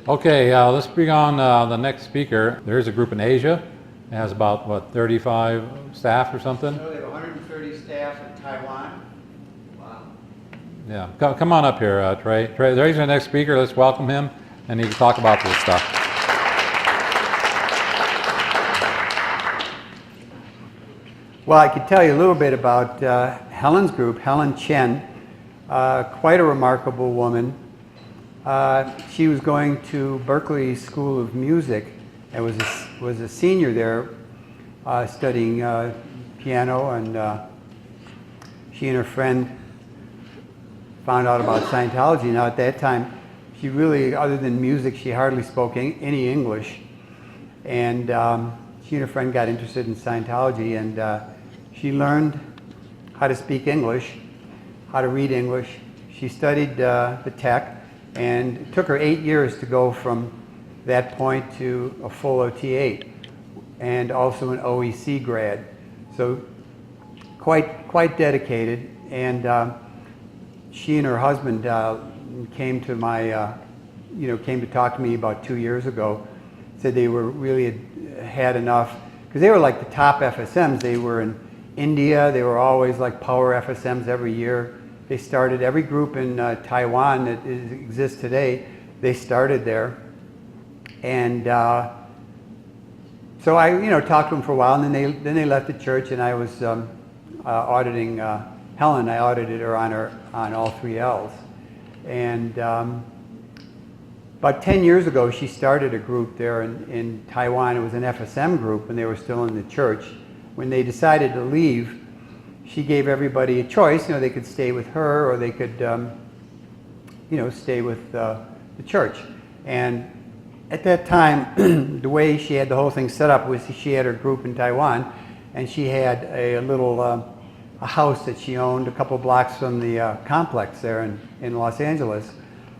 Okay, let's bring on the next speaker. There's a group in Asia. It has about, what, 35 staff or something? So they have 130 staff in Taiwan. Wow. Yeah, come on up here, Trey. Trey, there's our next speaker. Let's welcome him, and he can talk about this stuff. Well, I could tell you a little bit about Helen's group, Helen Chen, quite a remarkable woman. She was going to Berkeley School of Music and was a senior there studying piano, and she and her friend found out about Scientology. Now at that time, she really, other than music, she hardly spoke any English. And she and her friend got interested in Scientology, and she learned how to speak English, how to read English. She studied the tech, and it took her 8 years to go from that point to a full OT8 and also an OEC grad. So quite dedicated. And she and her husband came to came to talk to me about 2 years ago. Said they were really had enough, because they were like the top FSMs. They were in India. They were always like power FSMs every year. They started every group in Taiwan that exists today. They started there, and so I talked to them for a while, and then they left the church, and I was auditing Helen. I audited her on all 3 L's, and about 10 years ago she started a group there in Taiwan. It was an FSM group, and they were still in the church. When they decided to leave, she gave everybody a choice. They could stay with her, or they could stay with the church. And at that time, the way she had the whole thing set up was she had her group in Taiwan, and she had a little a house that she owned a couple blocks from the complex there in Los Angeles,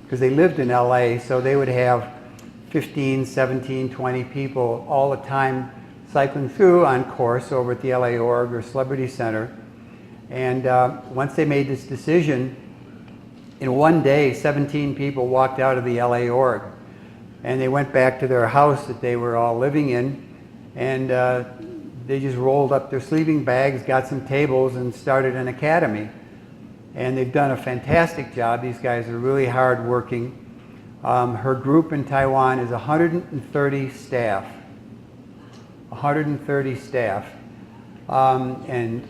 because they lived in LA, so they would have 15, 17, 20 people all the time cycling through on course over at the LA Org or Celebrity Center. And once they made this decision, in one day, 17 people walked out of the LA Org, and they went back to their house that they were all living in, and they just rolled up their sleeping bags, got some tables, and started an academy. And they've done a fantastic job. These guys are really hard working. Her group in Taiwan is 130 staff. 130 staff. And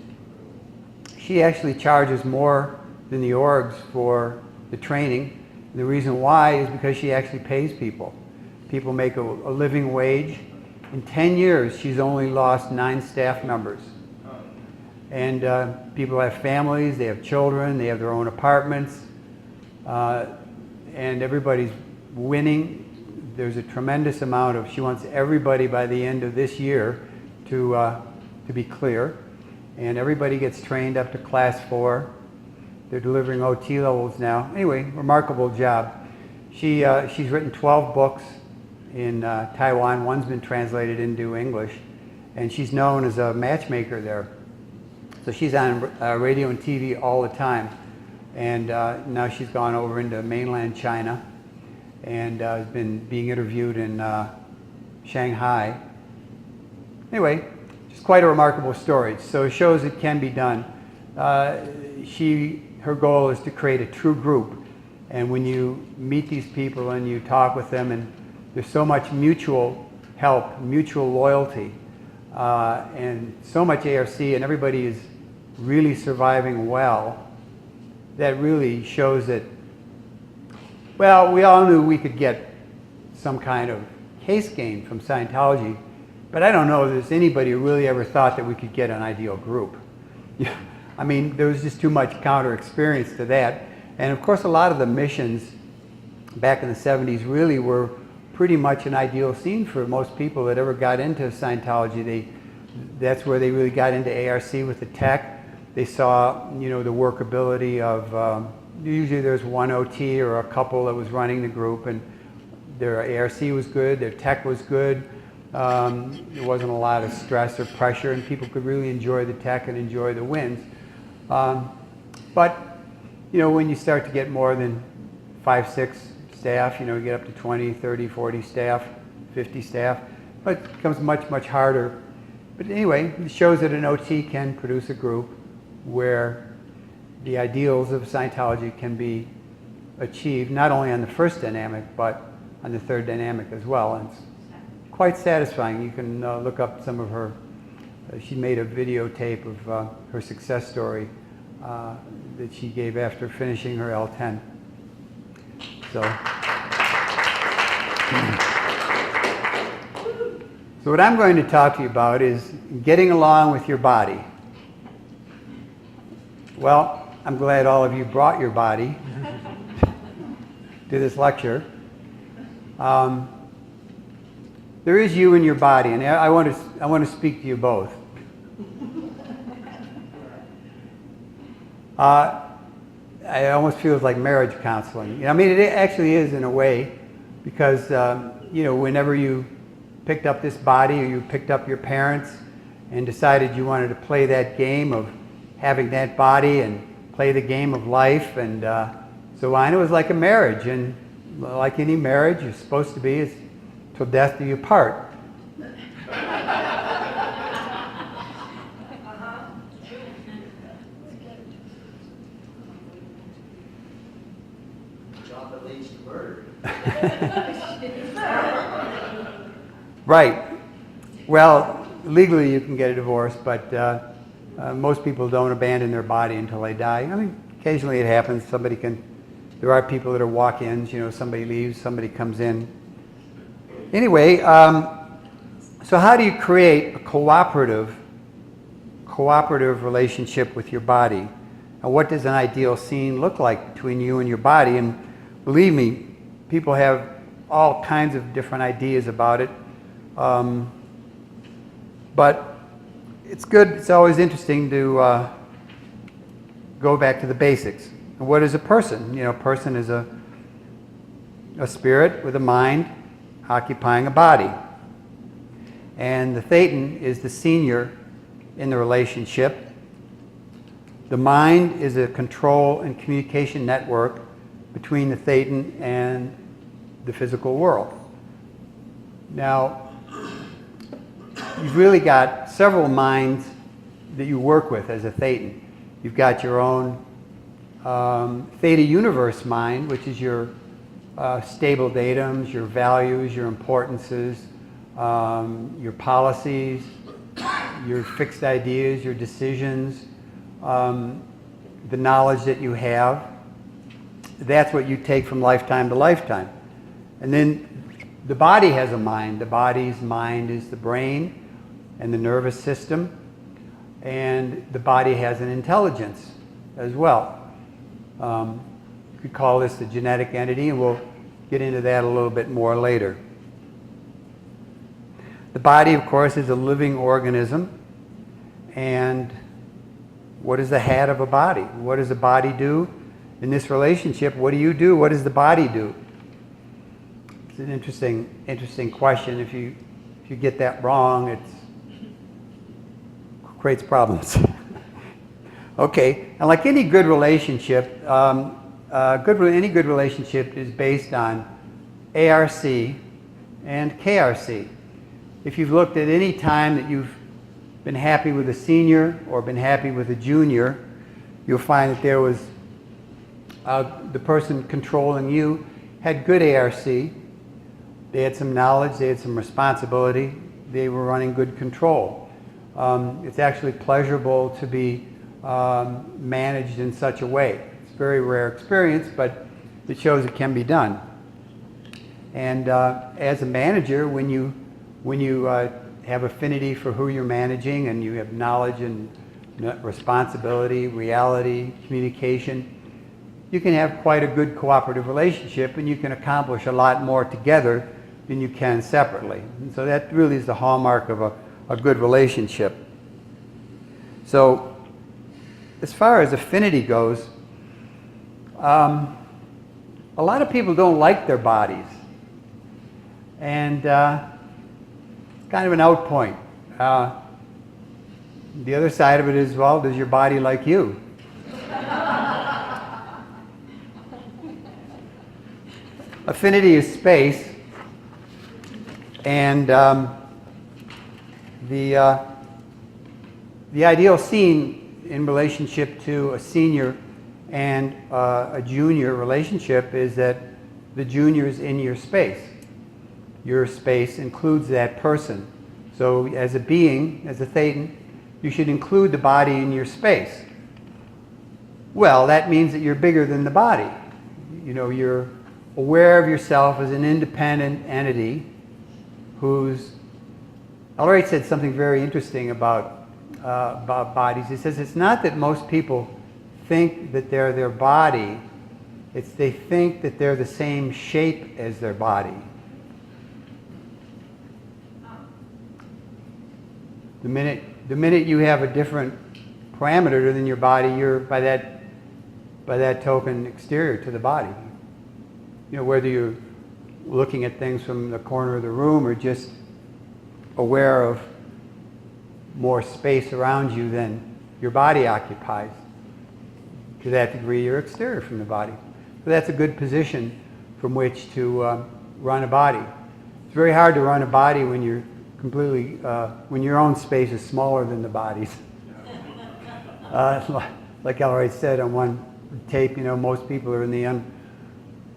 she actually charges more than the orgs for the training. The reason why is because she actually pays people. People make a living wage. In 10 years, she's only lost 9 staff members. And people have families, they have children, they have their own apartments, and everybody's winning. There's a tremendous amount of, she wants everybody by the end of this year to be clear. And everybody gets trained up to class 4. They're delivering OT levels now. Anyway, remarkable job. She's written 12 books in Taiwan. One's been translated into English. And she's known as a matchmaker there. So she's on radio and TV all the time. And now she's gone over into mainland China and has been being interviewed in Shanghai. Anyway, just quite a remarkable story. So it shows it can be done. Her goal is to create a true group. And when you meet these people and you talk with them, and there's so much mutual help, mutual loyalty, and so much ARC, and everybody is really surviving well, that really shows that, well, we all knew we could get some kind of case gain from Scientology, but I don't know if there's anybody who really ever thought that we could get an ideal group. I mean, there was just too much counter experience to that. And of course, a lot of the missions back in the 70s really were pretty much an ideal scene for most people that ever got into Scientology. That's where they really got into ARC with the tech. They saw, the workability of, usually there's one OT or a couple that was running the group, and their ARC was good, their tech was good. There wasn't a lot of stress or pressure, and people could really enjoy the tech and enjoy the wins. But when you start to get more than 5, 6, staff, you get up to 20, 30, 40 staff, 50 staff, but it becomes much, much harder. But anyway, it shows that an OT can produce a group where the ideals of Scientology can be achieved, not only on the first dynamic, but on the third dynamic as well. And it's quite satisfying. You can look up some of her, she made a videotape of her success story that she gave after finishing her L10. So what I'm going to talk to you about is getting along with your body. Well, I'm glad all of you brought your body to this lecture. There is you in your body, and I want to speak to you both. It almost feels like marriage counseling. I mean, it actually is in a way, because whenever you picked up this body, or you picked up your parents and decided you wanted to play that game of having that body and play the game of life, and so on, it was like a marriage, and like any marriage, you're supposed to be, is till death do you part. Right. Well, legally you can get a divorce, but most people don't abandon their body until they die. I mean, occasionally it happens. There are people that are walk-ins, somebody leaves, somebody comes in. Anyway, so how do you create a cooperative relationship with your body? And what does an ideal scene look like between you and your body? And believe me, people have all kinds of different ideas about it. But it's good, it's always interesting to go back to the basics. And what is a person? A person is a spirit with a mind occupying a body. And the Thetan is the senior in the relationship. The mind is a control and communication network between the Thetan and the physical world. Now, you've really got several minds that you work with as a Thetan. You've got your own Theta Universe mind, which is your stable datums, your values, your importances, your policies, your fixed ideas, your decisions, the knowledge that you have. That's what you take from lifetime to lifetime. And then the body has a mind. The body's mind is the brain and the nervous system, and the body has an intelligence as well. You could call this the genetic entity, and we'll get into that a little bit more later. The body, of course, is a living organism, and what is the head of a body? What does the body do in this relationship? What do you do? What does the body do? It's an interesting question. If you get that wrong, it creates problems. Okay, and like any good relationship, any good relationship is based on ARC and KRC. If you've looked at any time that you've been happy with a senior or been happy with a junior, you'll find that there was the person controlling you had good ARC. They had some knowledge, they had some responsibility, they were running good control. It's actually pleasurable to be managed in such a way. It's a very rare experience, but it shows it can be done. And as a manager, when you have affinity for who you're managing, and you have knowledge and responsibility, reality, communication, you can have quite a good cooperative relationship, and you can accomplish a lot more together than you can separately. And so that really is the hallmark of a good relationship. So as far as affinity goes, a lot of people don't like their bodies. And it's kind of an out point. The other side of it is, well, does your body like you? Affinity is space, and the ideal scene in relationship to a senior and a junior relationship is that the junior is in your space. Your space includes that person. So as a being, as a thetan, you should include the body in your space. Well, that means that you're bigger than the body. You're aware of yourself as an independent entity who's... Elroy said something very interesting about bodies. He says it's not that most people think that they're their body, it's they think that they're the same shape as their body. The minute you have a different parameter than your body, you're by that token exterior to the body. Whether you're looking at things from the corner of the room or just aware of more space around you than your body occupies. To that degree, you're exterior from the body. So that's a good position from which to run a body. It's very hard to run a body when you're completely, when your own space is smaller than the body's. Like Elroy said on one tape, most people are in the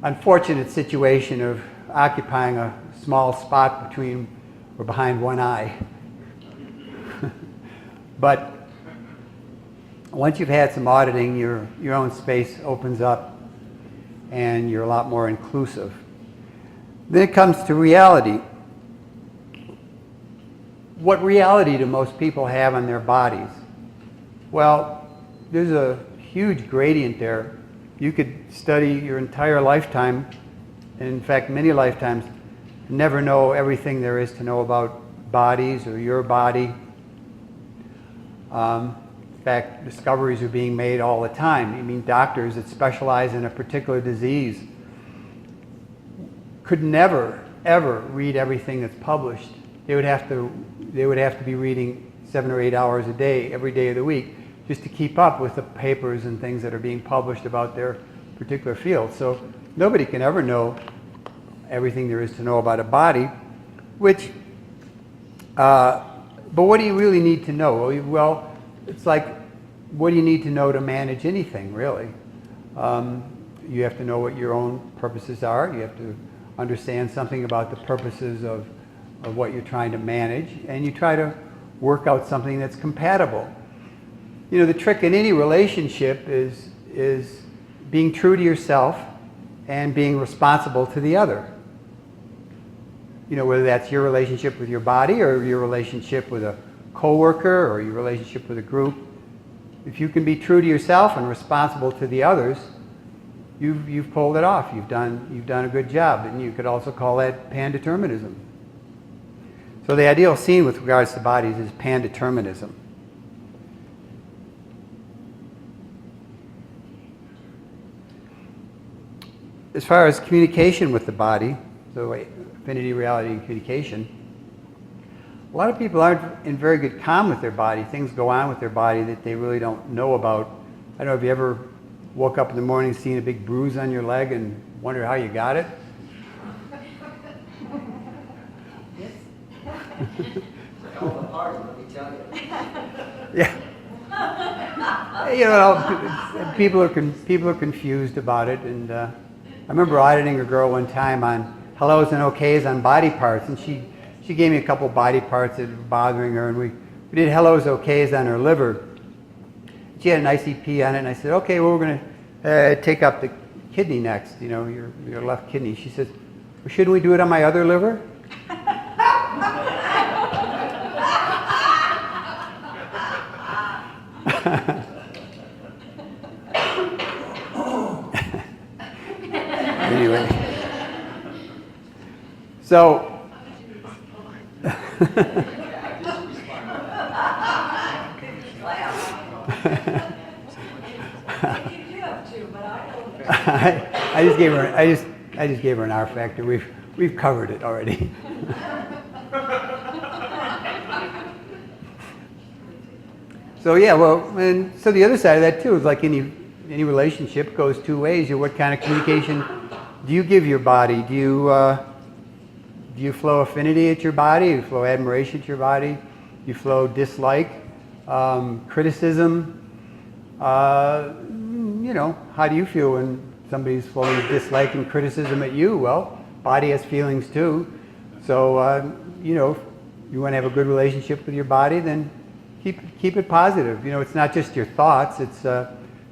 unfortunate situation of occupying a small spot between or behind one eye. But once you've had some auditing, your own space opens up and you're a lot more inclusive. Then it comes to reality. What reality do most people have on their bodies? Well, there's a huge gradient there. You could study your entire lifetime, and in fact many lifetimes, and never know everything there is to know about bodies or your body. In fact, discoveries are being made all the time. Doctors that specialize in a particular disease could never, ever read everything that's published. They would have to be reading 7 or 8 hours a day, every day of the week, just to keep up with the papers and things that are being published about their particular field. So nobody can ever know everything there is to know about a body, but what do you really need to know? Well, it's like, what do you need to know to manage anything, really? You have to know what your own purposes are. You have to understand something about the purposes of what you're trying to manage, and you try to work out something that's compatible. The trick in any relationship is being true to yourself and being responsible to the other. Whether that's your relationship with your body or your relationship with a coworker or your relationship with a group. If you can be true to yourself and responsible to the others, you've pulled it off. You've done a good job, and you could also call that pandeterminism. So the ideal scene with regards to bodies is pandeterminism. As far as communication with the body, so affinity, reality, and communication, a lot of people aren't in very good comm with their body. Things go on with their body that they really don't know about. I don't know if you ever woke up in the morning seeing a big bruise on your leg and wonder how you got it. All the parts, let me tell you. Yeah. People are confused about it, and I remember auditing a girl one time on hellos and okays on body parts, and she gave me a couple body parts that were bothering her, and we did hellos, okays on her liver. She had an ICP on it, and I said, okay, well, we're going to take up the kidney next, your left kidney. She says, well, shouldn't we do it on my other liver? Anyway, so I just gave her an R factor. We've covered it already. So yeah, well, and so the other side of that too is like any relationship goes two ways. What kind of communication do you give your body? Do you flow affinity at your body? Do you flow admiration at your body? Do you flow dislike, criticism? You know, how do you feel when somebody's flowing dislike and criticism at you? Well, body has feelings too. So, you know, if you want to have a good relationship with your body, then keep it positive. You know, it's not just your thoughts, it's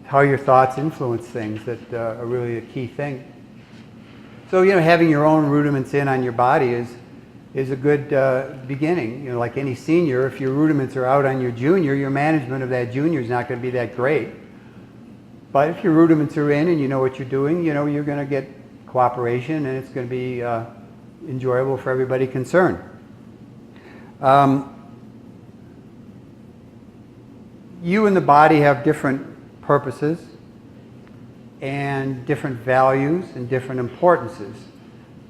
how your thoughts influence things that are really a key thing. So, you know, having your own rudiments in on your body is a good beginning. You know, like any senior, if your rudiments are out on your junior, your management of that junior is not going to be that great. But if your rudiments are in and you know what you're doing, you know, you're going to get cooperation and it's going to be enjoyable for everybody concerned. You and the body have different purposes and different values and different importances,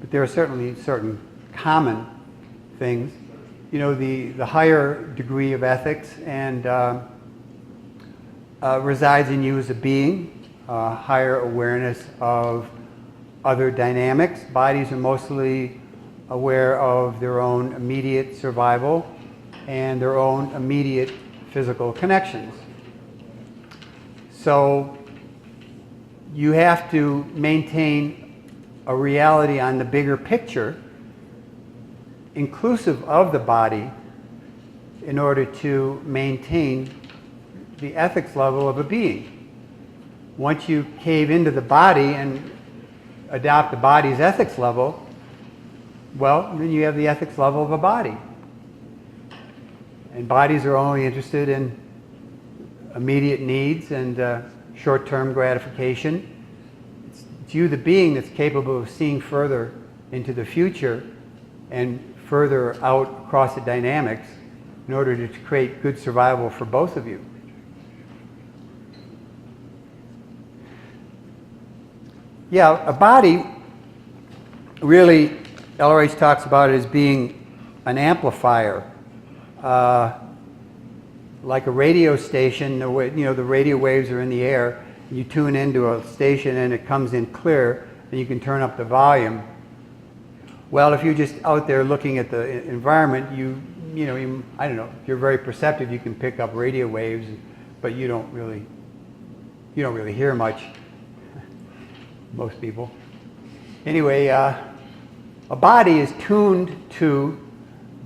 but there are certainly certain common things. You know, the higher degree of ethics and resides in you as a being, higher awareness of other dynamics. Bodies are mostly aware of their own immediate survival and their own immediate physical connections. So you have to maintain a reality on the bigger picture, inclusive of the body, in order to maintain the ethics level of a being. Once you cave into the body and adopt the body's ethics level, well, then you have the ethics level of a body. And bodies are only interested in immediate needs and short-term gratification. It's you, the being, that's capable of seeing further into the future and further out across the dynamics in order to create good survival for both of you. Yeah, a body, really, LRH talks about it as being an amplifier. Like a radio station, the radio waves are in the air. You tune into a station and it comes in clear, and you can turn up the volume. Well, if you're just out there looking at the environment, I don't know, if you're very perceptive, you can pick up radio waves, but you don't really hear much. Most people. Anyway, a body is tuned to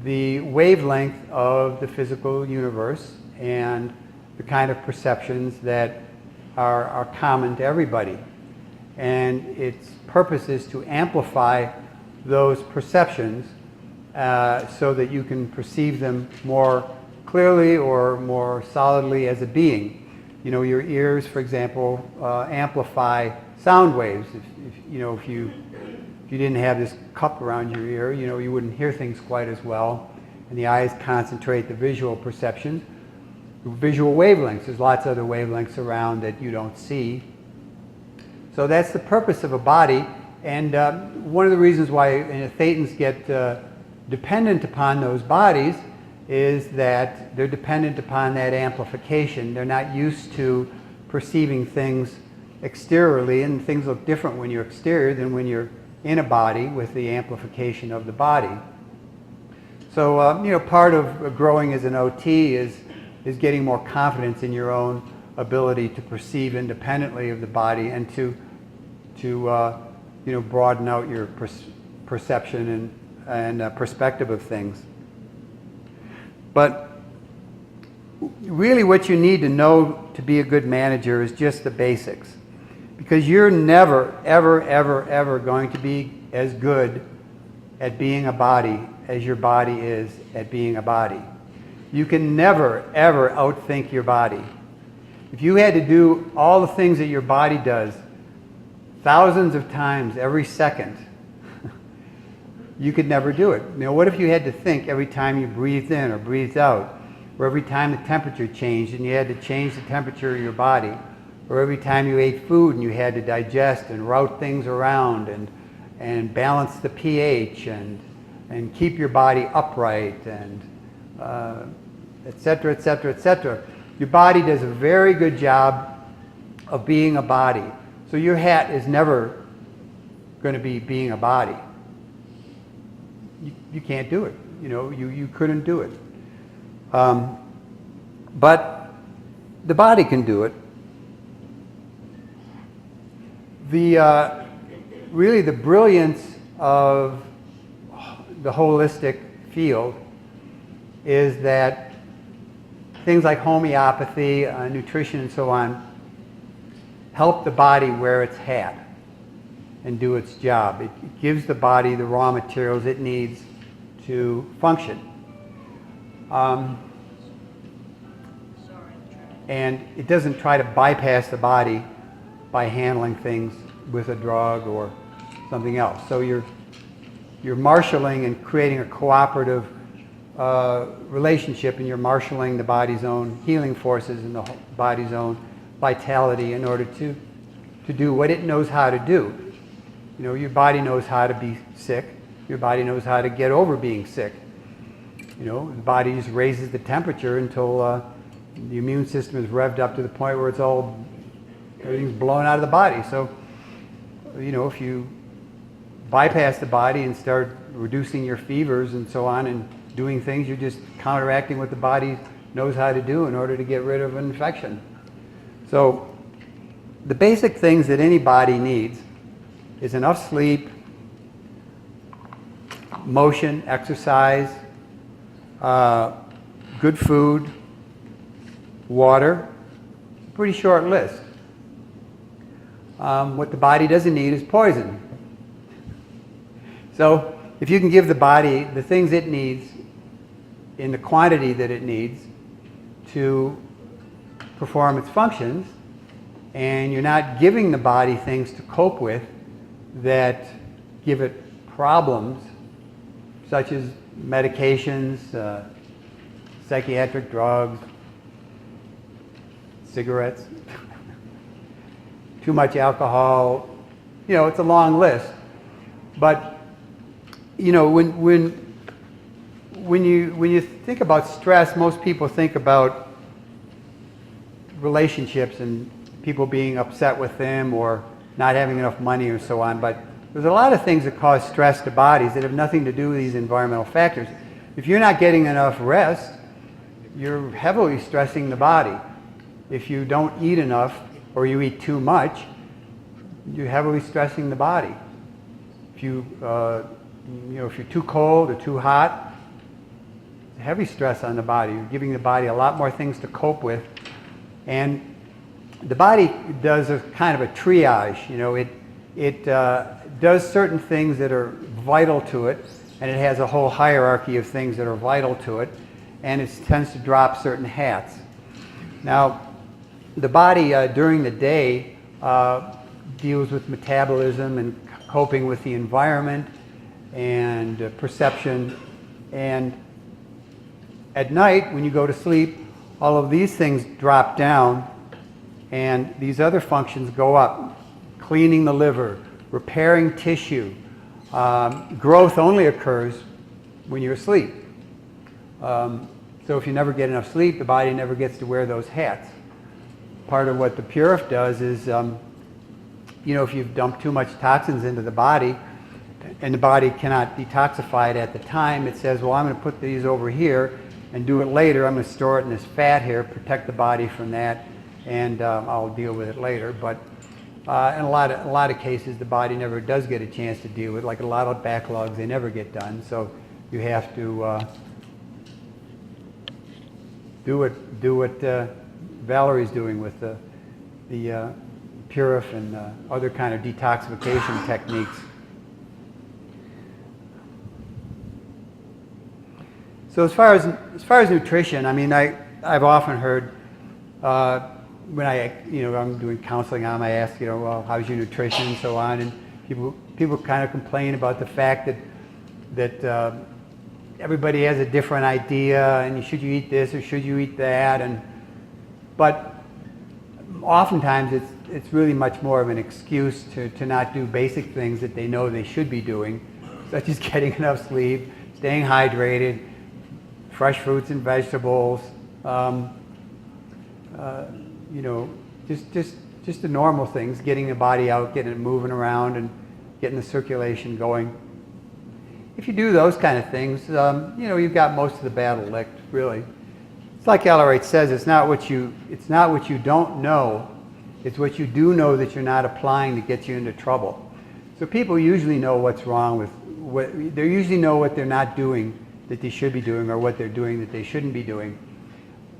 the wavelength of the physical universe and the kind of perceptions that are common to everybody. And its purpose is to amplify those perceptions so that you can perceive them more clearly or more solidly as a being. You know, your ears, for example, amplify sound waves. If you didn't have this cup around your ear, you wouldn't hear things quite as well. And the eyes concentrate the visual perception. Visual wavelengths, there's lots of other wavelengths around that you don't see. So that's the purpose of a body. And one of the reasons why Thetans get dependent upon those bodies is that they're dependent upon that amplification. They're not used to perceiving things exteriorly, and things look different when you're exterior than when you're in a body with the amplification of the body. So, part of growing as an OT is getting more confidence in your own ability to perceive independently of the body and to broaden out your perception and perspective of things. But really what you need to know to be a good manager is just the basics. Because you're never, ever, ever, ever going to be as good at being a body as your body is at being a body. You can never, ever outthink your body. If you had to do all the things that your body does thousands of times every second, you could never do it. What if you had to think every time you breathed in or breathed out, or every time the temperature changed and you had to change the temperature of your body, or every time you ate food and you had to digest and route things around and balance the pH and keep your body upright and et cetera, et cetera, et cetera. Your body does a very good job of being a body. So your hat is never going to be being a body. You can't do it. You couldn't do it. But the body can do it. Really the brilliance of the holistic field is that things like homeopathy, nutrition, and so on help the body wear its hat and do its job. It gives the body the raw materials it needs to function. And it doesn't try to bypass the body by handling things with a drug or something else. So you're marshaling and creating a cooperative relationship, and you're marshaling the body's own healing forces and the body's own vitality in order to do what it knows how to do. Your body knows how to be sick. Your body knows how to get over being sick. The body just raises the temperature until the immune system is revved up to the point where everything's blown out of the body. So, if you bypass the body and start reducing your fevers and so on and doing things, you're just counteracting what the body knows how to do in order to get rid of an infection. So, the basic things that any body needs is enough sleep, motion, exercise, good food, water. Pretty short list. What the body doesn't need is poison. So if you can give the body the things it needs in the quantity that it needs to perform its functions, and you're not giving the body things to cope with that give it problems, such as medications, psychiatric drugs, cigarettes, too much alcohol, it's a long list. But when you think about stress, most people think about relationships and people being upset with them or not having enough money or so on. But there's a lot of things that cause stress to bodies that have nothing to do with these environmental factors. If you're not getting enough rest, you're heavily stressing the body. If you don't eat enough or you eat too much, you're heavily stressing the body. If if you're too cold or too hot, it's heavy stress on the body. You're giving the body a lot more things to cope with. And the body does a kind of a triage. It does certain things that are vital to it, and it has a whole hierarchy of things that are vital to it, and it tends to drop certain hats. Now, the body during the day deals with metabolism and coping with the environment and perception, and at night when you go to sleep, all of these things drop down and these other functions go up. Cleaning the liver, repairing tissue. Growth only occurs when you're asleep. So if you never get enough sleep, the body never gets to wear those hats. Part of what the Purif does is, if you've dumped too much toxins into the body and the body cannot detoxify it at the time, it says, well, I'm going to put these over here and do it later. I'm going to store it in this fat here, protect the body from that, and I'll deal with it later. But in a lot of cases, the body never does get a chance to deal with it. Like a lot of backlogs, they never get done. So you have to do what Valerie's doing with the Purif and other kind of detoxification techniques. So as far as nutrition, I mean, I've often heard when I'm doing counseling, I ask, well, how's your nutrition and so on, and people kind of complain about the fact that everybody has a different idea, and should you eat this or should you eat that, but oftentimes it's really much more of an excuse to not do basic things that they know they should be doing, such as getting enough sleep, staying hydrated, fresh fruits and vegetables, just the normal things, getting the body out, getting it moving around, and getting the circulation going. If you do those kind of things, you've got most of the battle licked, really. It's like Ellerite says, it's not what you don't know, it's what you do know that you're not applying that gets you into trouble. So people usually know what's wrong with, they usually know what they're not doing that they should be doing, or what they're doing that they shouldn't be doing.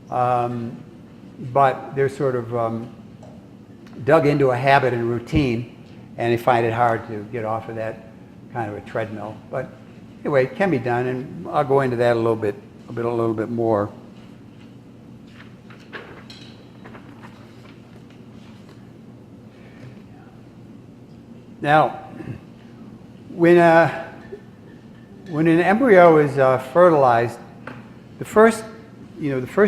But they're sort of dug into a habit and routine, and they find it hard to get off of that kind of a treadmill. But anyway, it can be done, and I'll go into that a little bit more. Now, when an embryo is fertilized, the first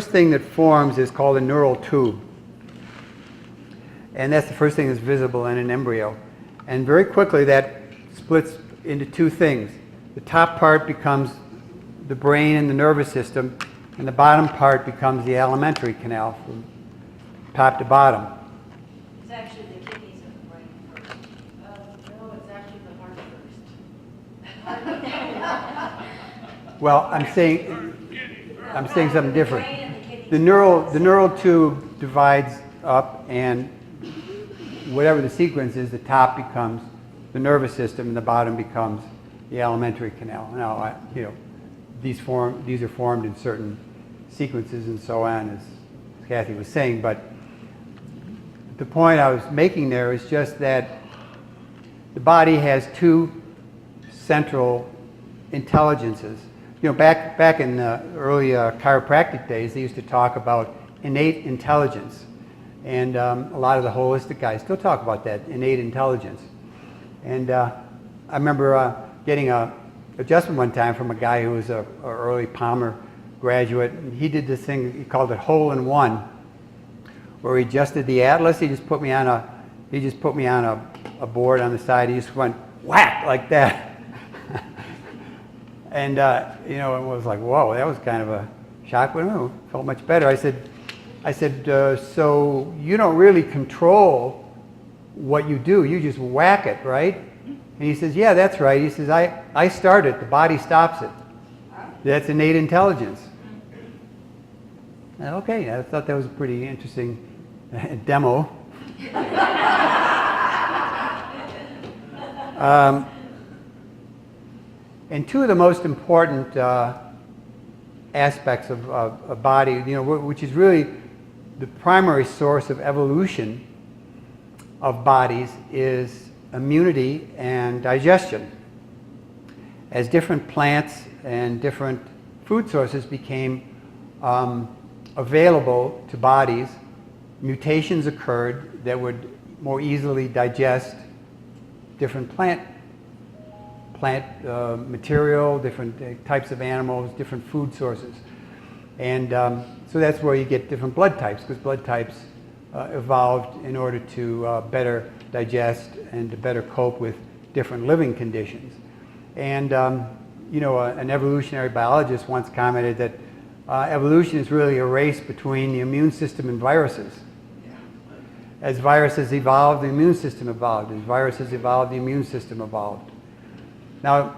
thing that forms is called a neural tube, and that's the first thing that's visible in an embryo. And very quickly, that splits into two things. The top part becomes the brain and the nervous system, and the bottom part becomes the alimentary canal from top to bottom. It's actually the kidneys of the brain first. No, it's actually the heart first. Well, I'm saying something different. The neural tube divides up, and whatever the sequence is, the top becomes the nervous system, and the bottom becomes the alimentary canal. Now, these are formed in certain sequences and so on, as Kathy was saying. But the point I was making there is just that the body has two central intelligences. Back in the early chiropractic days, they used to talk about innate intelligence. And a lot of the holistic guys still talk about that, innate intelligence. And I remember getting an adjustment one time from a guy who was an early Palmer graduate. And he did this thing, he called it hole-in-one, where he adjusted the atlas. He just put me on a board on the side. He just went whack like that. And it was like, whoa, that was kind of a shock. But it felt much better. I said, so you don't really control what you do. You just whack it, right? And he says, yeah, that's right. He says, I start it. The body stops it. That's innate intelligence. Okay, I thought that was a pretty interesting demo. And two of the most important aspects of a body, which is really the primary source of evolution of bodies, is immunity and digestion. As different plants and different food sources became available to bodies, mutations occurred that would more easily digest different plant material, different types of animals, different food sources. And so that's where you get different blood types, because blood types evolved in order to better digest and to better cope with different living conditions. And an evolutionary biologist once commented that evolution is really a race between the immune system and viruses. As viruses evolved, the immune system evolved. As viruses evolved, the immune system evolved. Now,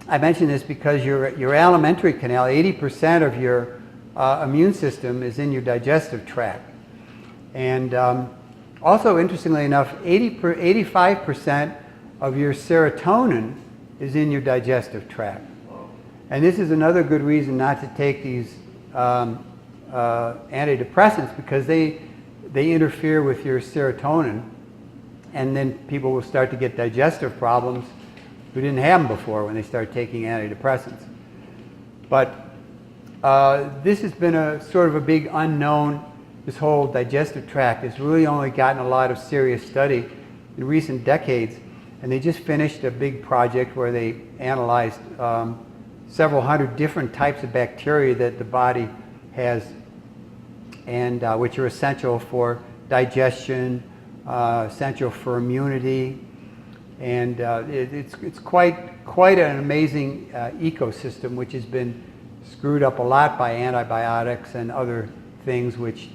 I mention this because your alimentary canal, 80% of your immune system is in your digestive tract. And also, interestingly enough, 85% of your serotonin is in your digestive tract. And this is another good reason not to take these antidepressants, because they interfere with your serotonin, and then people will start to get digestive problems who didn't have them before when they start taking antidepressants. But this has been a sort of a big unknown. This whole digestive tract has really only gotten a lot of serious study in recent decades, and they just finished a big project where they analyzed several hundred different types of bacteria that the body has, and which are essential for digestion, essential for immunity, and it's quite an amazing ecosystem, which has been screwed up a lot by antibiotics and other things which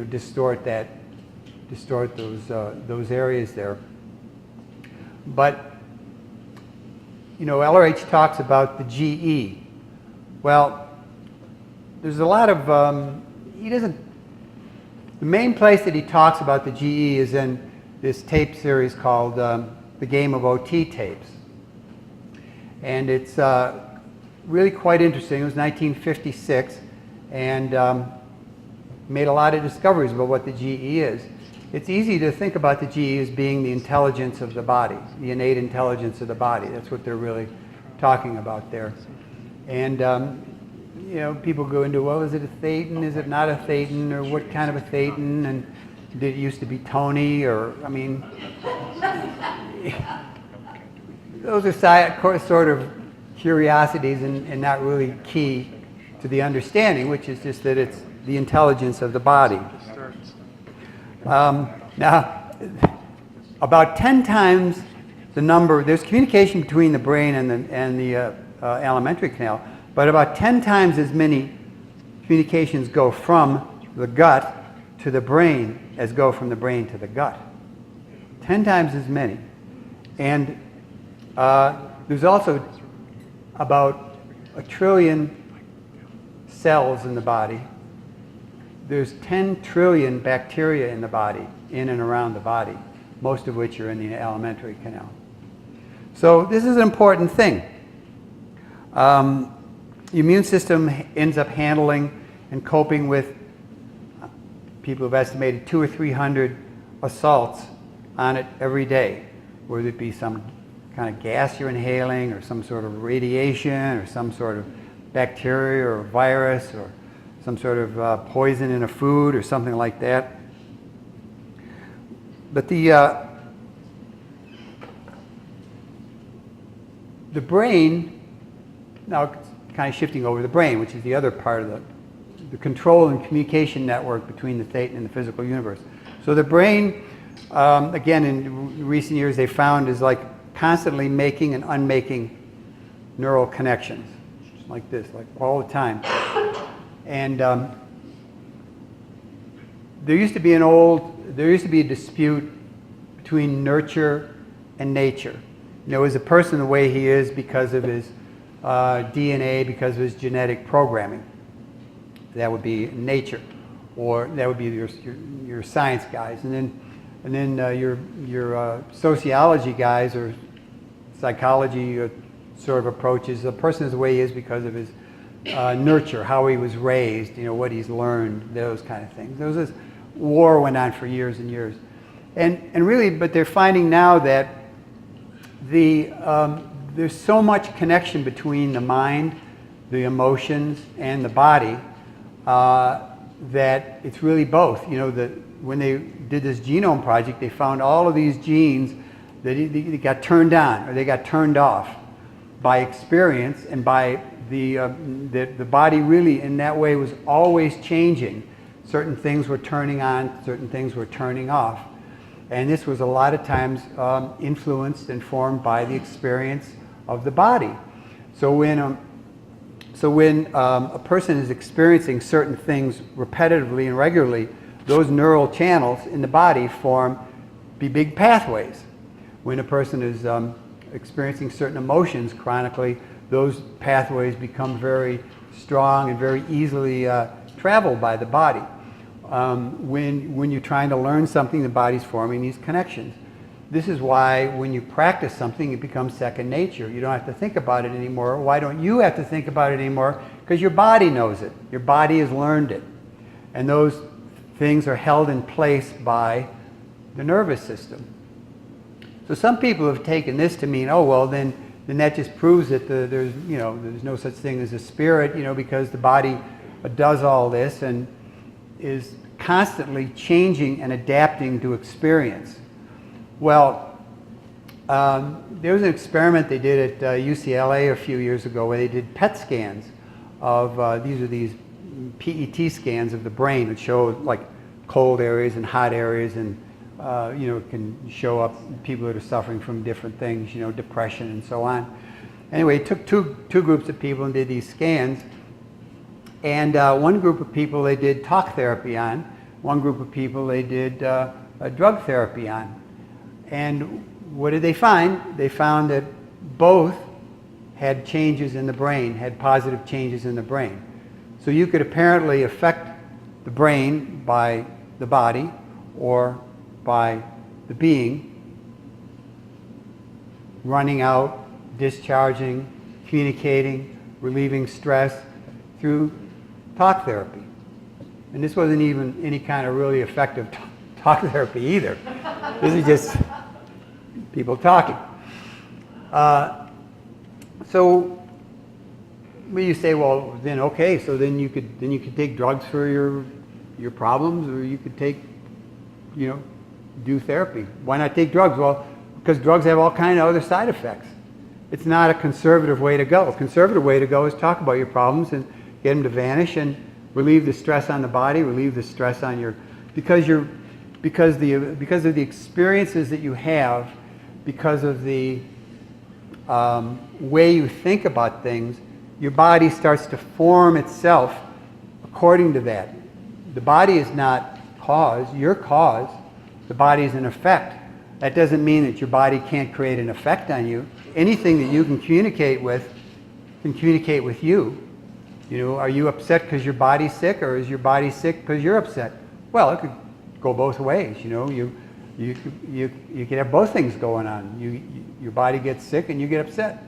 distort those areas there. But LRH talks about the GE. Well, there's a lot of, the main place that he talks about the GE is in this tape series called The Game of OT Tapes. And it's really quite interesting. It was 1956, and made a lot of discoveries about what the GE is. It's easy to think about the GE as being the intelligence of the body, the innate intelligence of the body. That's what they're really talking about there. And people go into, well, is it a thetan? Is it not a thetan? Or what kind of a thetan? And did it used to be Tony? Or, I mean, those are sort of curiosities and not really key to the understanding, which is just that it's the intelligence of the body. Now, about 10 times the number, there's communication between the brain and the alimentary canal, but about 10 times as many communications go from the gut to the brain as go from the brain to the gut. 10 times as many. And there's also about 1 trillion cells in the body. There's 10 trillion bacteria in the body, in and around the body, most of which are in the alimentary canal. So this is an important thing. The immune system ends up handling and coping with, people have estimated 200 or 300 assaults on it every day, whether it be some kind of gas you're inhaling or some sort of radiation or some sort of bacteria or virus or some sort of poison in a food or something like that. But the brain, now kind of shifting over the brain, which is the other part of the control and communication network between the thetan and the physical universe. So the brain, again, in recent years they found is like constantly making and unmaking neural connections, just like this, like all the time. And there used to be a dispute between nurture and nature. Is a person the way he is because of his DNA, because of his genetic programming? That would be nature, or that would be your science guys, and then your sociology guys or psychology sort of approaches. The person is the way he is because of his nurture, how he was raised, what he's learned, those kind of things. There was this war went on for years and years, and really, but they're finding now that there's so much connection between the mind, the emotions, and the body that it's really both. When they did this genome project, they found all of these genes that they got turned on or they got turned off by experience, and by the body really in that way was always changing. Certain things were turning on, certain things were turning off. And this was a lot of times influenced and formed by the experience of the body. So when a person is experiencing certain things repetitively and regularly, those neural channels in the body form big pathways. When a person is experiencing certain emotions chronically, those pathways become very strong and very easily traveled by the body. When you're trying to learn something, the body's forming these connections. This is why when you practice something, it becomes second nature. You don't have to think about it anymore. Why don't you have to think about it anymore? Because your body knows it. Your body has learned it. And those things are held in place by the nervous system. So some people have taken this to mean, oh, well, then that just proves that there's no such thing as a spirit, because the body does all this and is constantly changing and adapting to experience. Well, there was an experiment they did at UCLA a few years ago where they did PET scans of, these PET scans of the brain that show like cold areas and hot areas, and it can show up people that are suffering from different things, depression and so on. Anyway, it took two groups of people and did these scans. And one group of people they did talk therapy on. One group of people they did drug therapy on. And what did they find? They found that both had changes in the brain, had positive changes in the brain. So you could apparently affect the brain by the body or by the being, running out, discharging, communicating, relieving stress through talk therapy. And this wasn't even any kind of really effective talk therapy either. This is just people talking. So when you say, well, then okay, so then you could take drugs for your problems, or you could take, do therapy. Why not take drugs? Well, because drugs have all kind of other side effects. It's not a conservative way to go. A conservative way to go is talk about your problems and get them to vanish and relieve the stress on the body, relieve the stress on your, because of the experiences that you have, because of the way you think about things, your body starts to form itself according to that. The body is not cause, you're cause. The body is an effect. That doesn't mean that your body can't create an effect on you. Anything that you can communicate with can communicate with you. Are you upset because your body's sick, or is your body sick because you're upset? Well, it could go both ways. You could have both things going on. Your body gets sick and you get upset,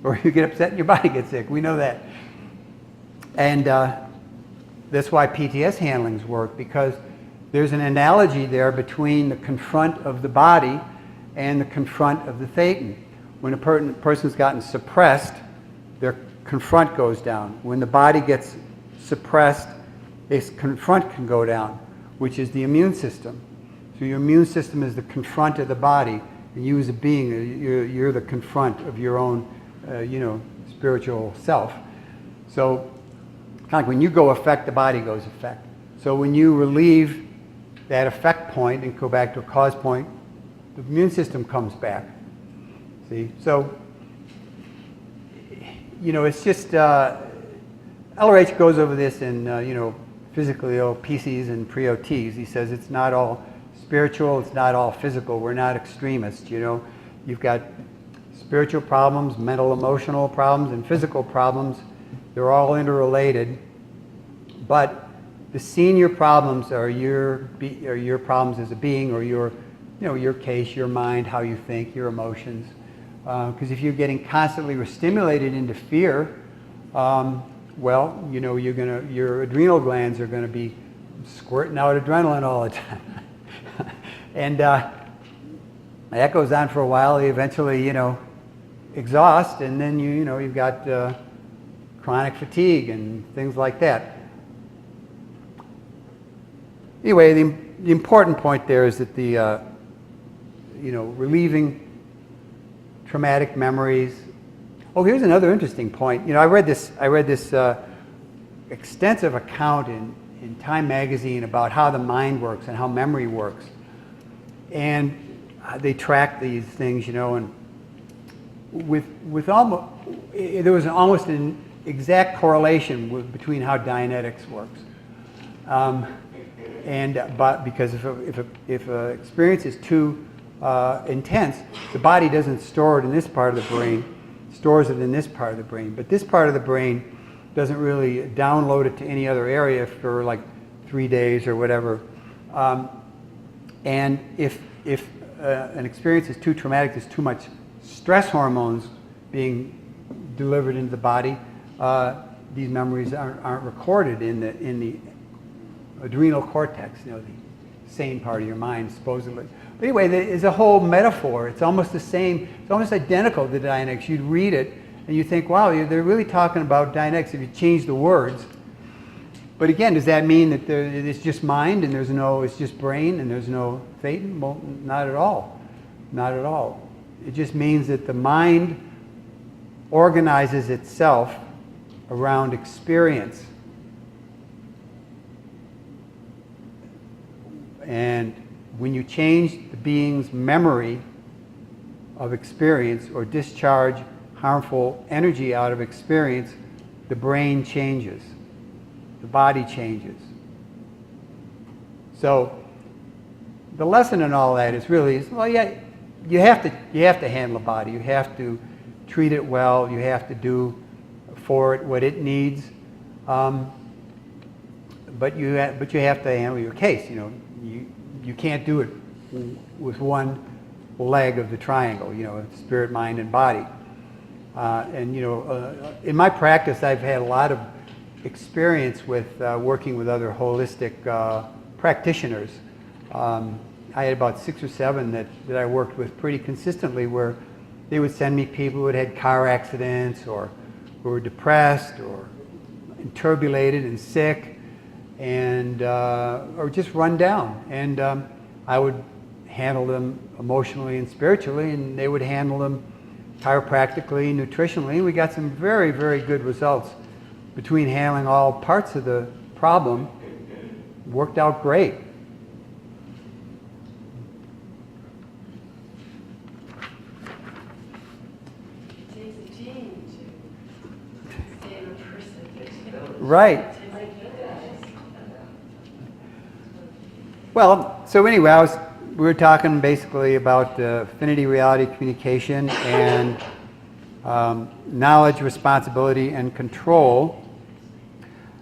or you get upset and your body gets sick. We know that, and that's why PTS handlings work, because there's an analogy there between the confront of the body and the confront of the thetan. When a person's gotten suppressed, their confront goes down. When the body gets suppressed, its confront can go down, which is the immune system. So your immune system is the confront of the body, and you as a being, you're the confront of your own, spiritual self. So kind of like when you go affect, the body goes affect. So when you relieve that effect point and go back to a cause point, the immune system comes back. See? So, it's just, LRH goes over this in, physically PCs and pre-OTs. He says it's not all spiritual, it's not all physical. We're not extremists, You've got spiritual problems, mental, emotional problems, and physical problems. They're all interrelated. But the senior problems are your problems as a being, or your case, your mind, how you think, your emotions. Because if you're getting constantly stimulated into fear, your adrenal glands are going to be squirting out adrenaline all the time. And that goes on for a while. They eventually, exhaust, and then you've got chronic fatigue and things like that. Anyway, the important point there is that the relieving traumatic memories. Oh, here's another interesting point. I read this extensive account in Time magazine about how the mind works and how memory works, and they track these things, and there was almost an exact correlation between how Dianetics works. But because if an experience is too intense, the body doesn't store it in this part of the brain, stores it in this part of the brain. But this part of the brain doesn't really download it to any other area for like 3 days or whatever. And if an experience is too traumatic, there's too much stress hormones being delivered into the body, these memories aren't recorded in the adrenal cortex, the sane part of your mind, supposedly. But anyway, there's a whole metaphor. It's almost the same. It's almost identical to Dianetics. You'd read it, and you think, wow, they're really talking about Dianetics if you change the words. But again, does that mean that it's just mind and it's just brain and there's no thetan? Well, not at all. Not at all. It just means that the mind organizes itself around experience. And when you change the being's memory of experience or discharge harmful energy out of experience, the brain changes. The body changes. So the lesson in all that is really, well, yeah, you have to handle the body. You have to treat it well. You have to do for it what it needs. But you have to handle your case. You can't do it with one leg of the triangle. Spirit, mind, and body. In my practice, I've had a lot of experience with working with other holistic practitioners. I had about 6 or 7 that I worked with pretty consistently, where they would send me people who had had car accidents, or who were depressed, or turbulated and sick, and or just run down. And I would handle them emotionally and spiritually, and they would handle them chiropractically, nutritionally. We got some very, very good results between handling all parts of the problem. Worked out great. It takes a team to save a person. Right. Well, so anyway, we were talking basically about affinity, reality, communication, and knowledge, responsibility, and control.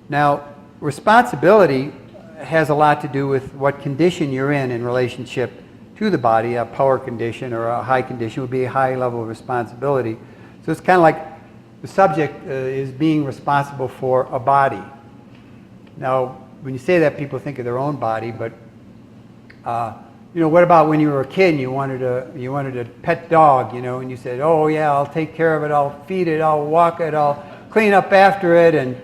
Now, responsibility has a lot to do with what condition you're in relationship to the body. A power condition or a high condition would be a high level of responsibility. So it's kind of like the subject is being responsible for a body. Now, when you say that, people think of their own body, but what about when you were a kid and you wanted a pet dog, and you said, oh yeah, I'll take care of it, I'll feed it, I'll walk it, I'll clean up after it, and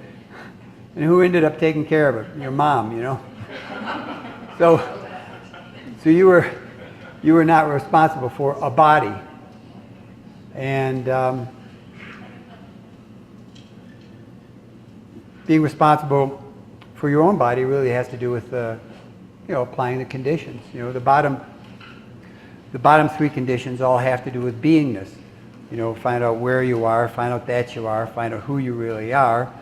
who ended up taking care of it? Your mom, So you were not responsible for a body. And being responsible for your own body really has to do with applying the conditions. The bottom 3 conditions all have to do with beingness. Find out where you are, find out that you are, find out who you really are.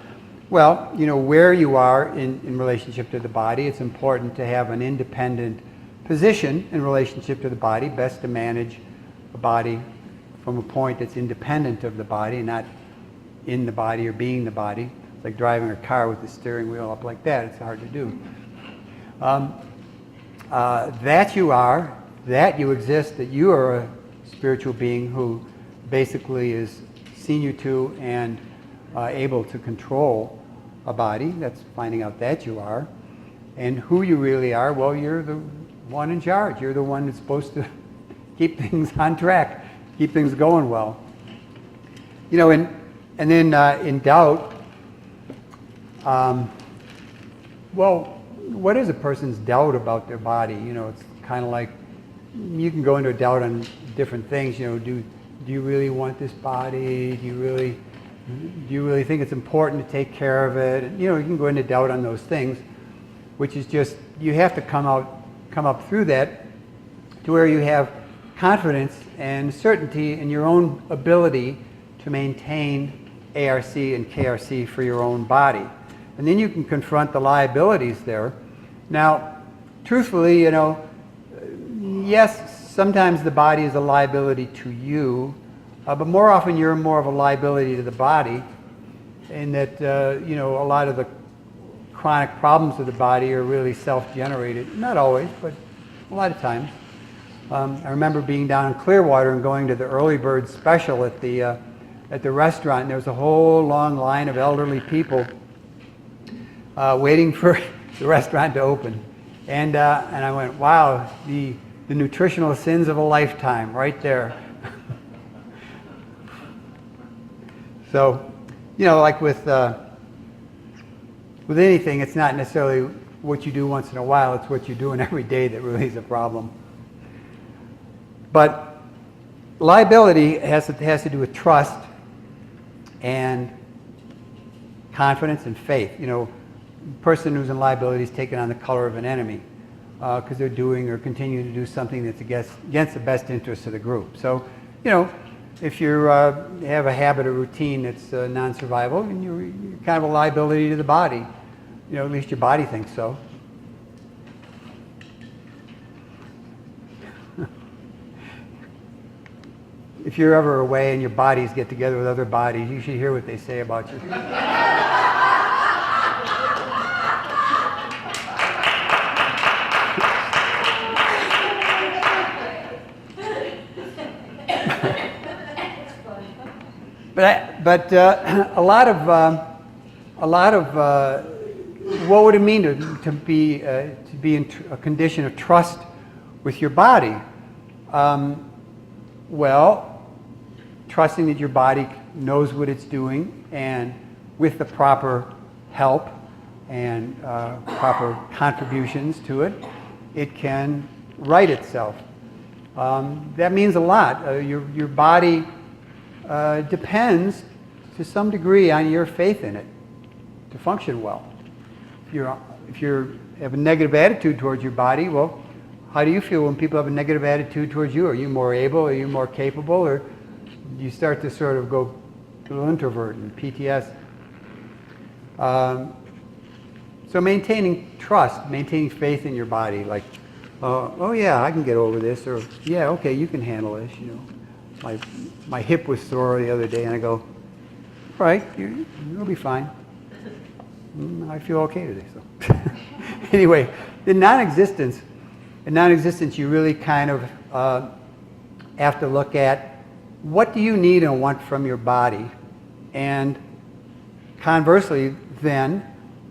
Well, where you are in relationship to the body, it's important to have an independent position in relationship to the body, best to manage a body from a point that's independent of the body, not in the body or being the body. It's like driving a car with the steering wheel up like that. It's hard to do. That you are, that you exist, that you are a spiritual being who basically is senior to and able to control a body. That's finding out that you are. And who you really are, well, you're the one in charge. You're the one that's supposed to keep things on track, keep things going well. And then in doubt, well, what is a person's doubt about their body? It's kind of like, you can go into a doubt on different things. Do you really want this body? Do you really think it's important to take care of it? You can go into doubt on those things, which is just, you have to come up through that to where you have confidence and certainty in your own ability to maintain ARC and KRC for your own body. And then you can confront the liabilities there. Now, truthfully, yes, sometimes the body is a liability to you, but more often you're more of a liability to the body, in that, a lot of the chronic problems of the body are really self-generated. Not always, but a lot of times. I remember being down in Clearwater and going to the early bird special at the restaurant, and there was a whole long line of elderly people waiting for the restaurant to open. And I went, wow, the nutritional sins of a lifetime right there. So, like with anything, it's not necessarily what you do once in a while, it's what you're doing every day that really is a problem. But liability has to do with trust and confidence and faith. A person who's in liability is taking on the color of an enemy because they're doing or continuing to do something that's against the best interests of the group. So, if you have a habit or routine that's non-survival, and you're kind of a liability to the body. At least your body thinks so. if you're ever away and your bodies get together with other bodies, you should hear what they say about you. But a lot of what would it mean to be in a condition of trust with your body? Well, trusting that your body knows what it's doing, and with the proper help and proper contributions to it, it can right itself. That means a lot. Your body depends to some degree on your faith in it to function well. If you have a negative attitude towards your body, well, how do you feel when people have a negative attitude towards you? Are you more able? Are you more capable? Or you start to sort of go a little introvert and PTS? So maintaining trust, maintaining faith in your body, like, oh yeah, I can get over this, or yeah, okay, you can handle this. You know, my hip was sore the other day, and I go, all right, you'll be fine. I feel okay today. So anyway, in non-existence, you really kind of have to look at what do you need and want from your body, and conversely, then,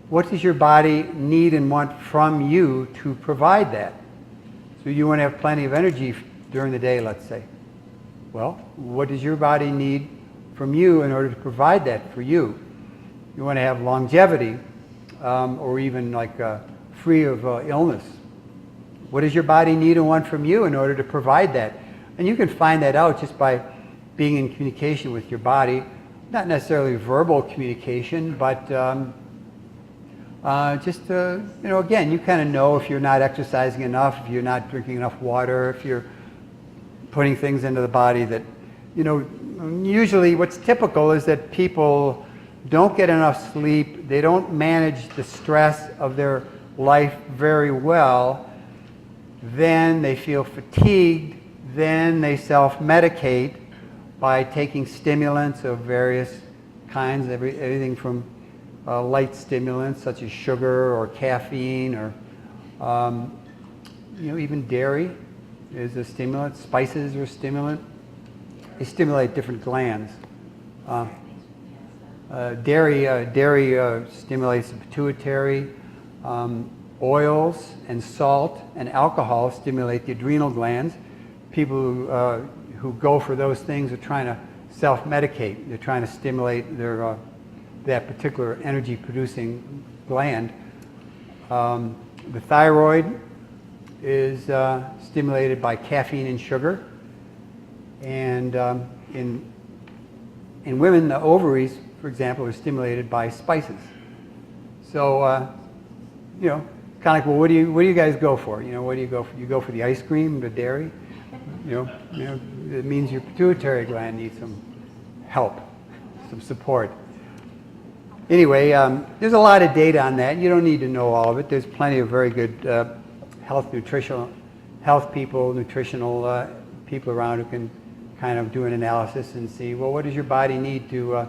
what does your body need and want from you to provide that? So you want to have plenty of energy during the day, let's say. Well, what does your body need from you in order to provide that for you? You want to have longevity, or even like free of illness. What does your body need and want from you in order to provide that? And you can find that out just by being in communication with your body. Not necessarily verbal communication, but just, you know, again, you kind of know if you're not exercising enough, if you're not drinking enough water, if you're putting things into the body that, you know, usually what's typical is that people don't get enough sleep, they don't manage the stress of their life very well, then they feel fatigued, then they self-medicate by taking stimulants of various kinds, everything from light stimulants such as sugar or caffeine, or you know, even dairy is a stimulant. Spices are a stimulant. They stimulate different glands. Dairy stimulates the pituitary. Oils and salt and alcohol stimulate the adrenal glands. People who go for those things are trying to self-medicate. They're trying to stimulate their that particular energy-producing gland. The thyroid is stimulated by caffeine and sugar, and in women, the ovaries, for example, are stimulated by spices. So, you know, kind of like, well, what do you guys go for? You know, what do you go for? You go for the ice cream, the dairy. You know, it means your pituitary gland needs some help, some support. Anyway, there's a lot of data on that. You don't need to know all of it. There's plenty of very good nutritional people around who can kind of do an analysis and see, well, what does your body need to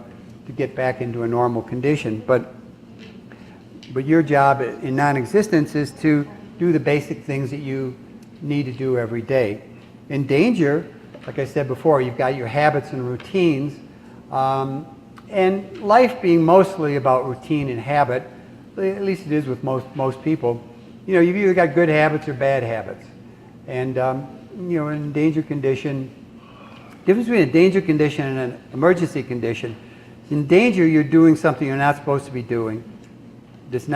get back into a normal condition? But your job in non-existence is to do the basic things that you need to do every day. In danger, like I said before, you've got your habits and routines, and life being mostly about routine and habit, at least it is with most people. You know, you've either got good habits or bad habits. And, you know, in a danger condition, the difference between a danger condition and an emergency condition, in danger you're doing something you're not supposed to be doing. That's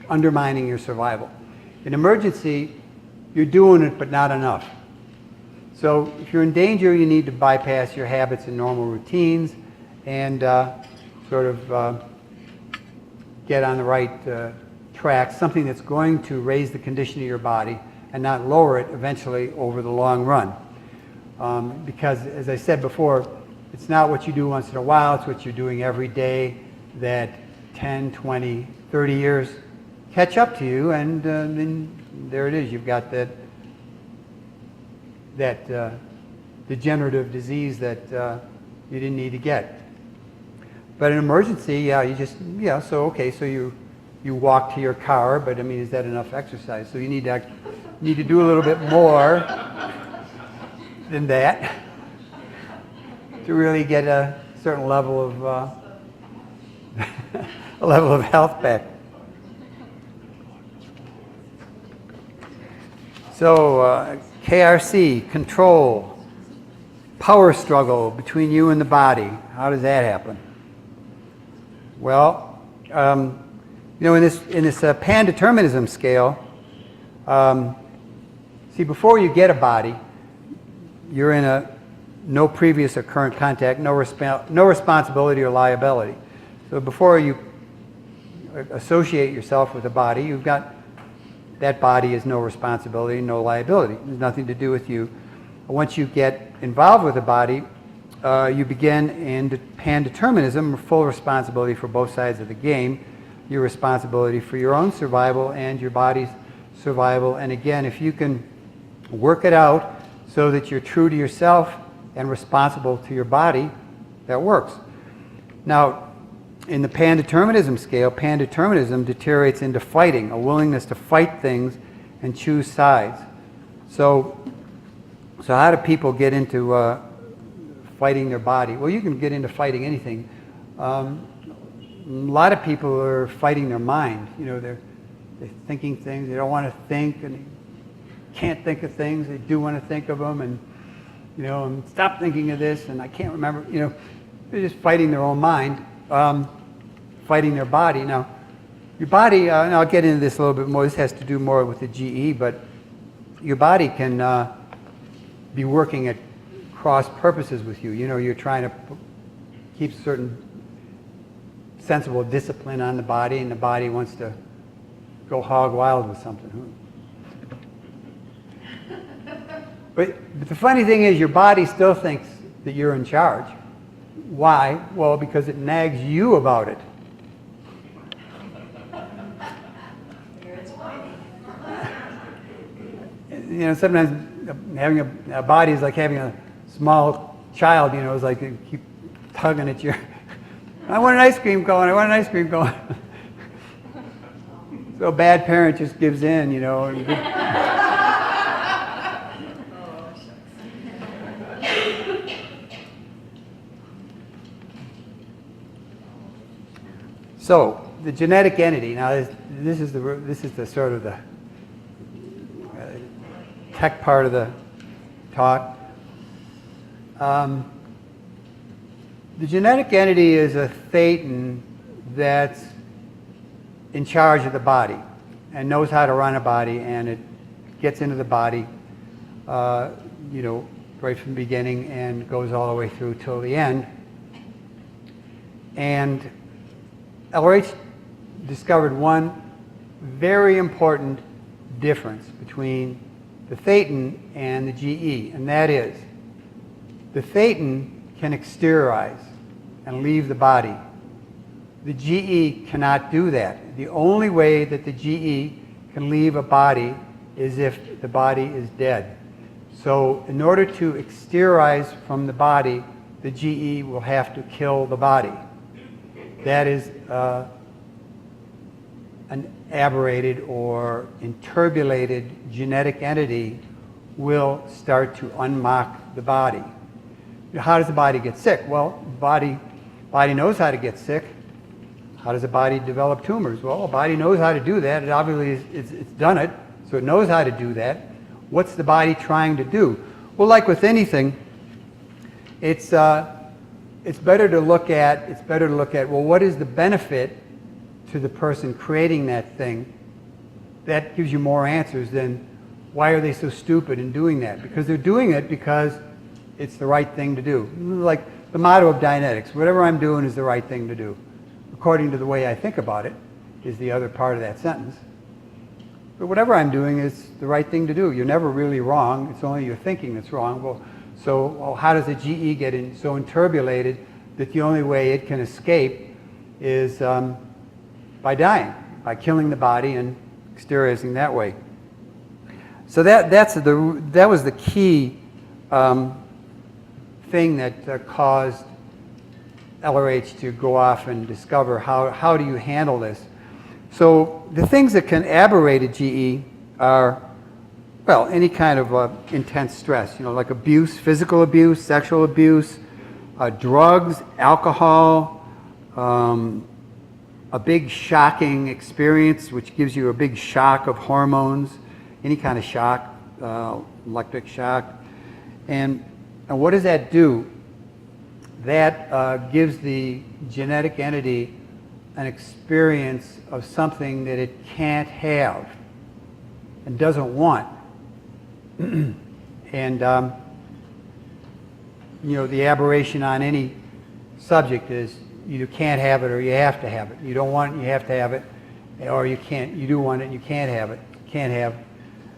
undermining your survival. In emergency, you're doing it, but not enough. So if you're in danger, you need to bypass your habits and normal routines and sort of get on the right track, something that's going to raise the condition of your body and not lower it eventually over the long run. Because, as I said before, it's not what you do once in a while, it's what you're doing every day that 10, 20, 30 years catch up to you, and then there it is. You've got that degenerative disease that you didn't need to get. But an emergency, yeah, so you walk to your car, but I mean, is that enough exercise? So you need to do a little bit more than that to really get a certain level of a level of health back. So KRC, control, power struggle between you and the body. How does that happen? Well, in this pan-determinism scale, see, before you get a body, you're in a no previous or current contact, no responsibility or liability. So before you associate yourself with a body, you've got that body is no responsibility, no liability. There's nothing to do with you. Once you get involved with a body, you begin in pan-determinism, full responsibility for both sides of the game, your responsibility for your own survival and your body's survival. And again, if you can work it out so that you're true to yourself and responsible to your body, that works. Now, in the pan-determinism scale, pan-determinism deteriorates into fighting, a willingness to fight things and choose sides. So how do people get into fighting their body? Well, you can get into fighting anything. A lot of people are fighting their mind. They're thinking things. They don't want to think, and they can't think of things. They do want to think of them, and and stop thinking of this, and I can't remember. They're just fighting their own mind, fighting their body. Now, your body, and I'll get into this a little bit more. This has to do more with the GE, but your body can be working at cross purposes with you. You're trying to keep certain sensible discipline on the body, and the body wants to go hog wild with something. But the funny thing is, your body still thinks that you're in charge. Why? Well, because it nags you about it. Sometimes having a body is like having a small child. It's like you keep tugging at your. I want an ice cream cone. I want an ice cream cone. So a bad parent just gives in, So the genetic entity. Now this is the sort of the tech part of the talk. The genetic entity is a thetan that's in charge of the body and knows how to run a body, and it gets into the body, right from the beginning and goes all the way through till the end. And LRH discovered one very important difference between the thetan and the GE, and that is the thetan can exteriorize and leave the body. The GE cannot do that. The only way that the GE can leave a body is if the body is dead. So in order to exteriorize from the body, the GE will have to kill the body. That is an aberrated or interbulated genetic entity will start to unmock the body. How does the body get sick? Well, the body knows how to get sick. How does the body develop tumors? Well, the body knows how to do that. It obviously it's done it, so it knows how to do that. What's the body trying to do? Well, like with anything, it's better to look at well, what is the benefit to the person creating that thing? That gives you more answers than why are they so stupid in doing that? Because they're doing it because it's the right thing to do. Like the motto of Dianetics, whatever I'm doing is the right thing to do. According to the way I think about it is the other part of that sentence. But whatever I'm doing is the right thing to do. You're never really wrong. It's only your thinking that's wrong. Well, how does the GE get so interbulated that the only way it can escape is by dying, by killing the body and exteriorizing that way? So that was the key thing that caused LRH to go off and discover how do you handle this. So the things that can aberrate a GE are, well, any kind of intense stress, like abuse, physical abuse, sexual abuse, drugs, alcohol, a big shocking experience, which gives you a big shock of hormones, any kind of shock, electric shock. And what does that do? That gives the genetic entity an experience of something that it can't have and doesn't want. And the aberration on any subject is you can't have it or you have to have it. You don't want it, you have to have it, or you do want it and you can't have it. You can't have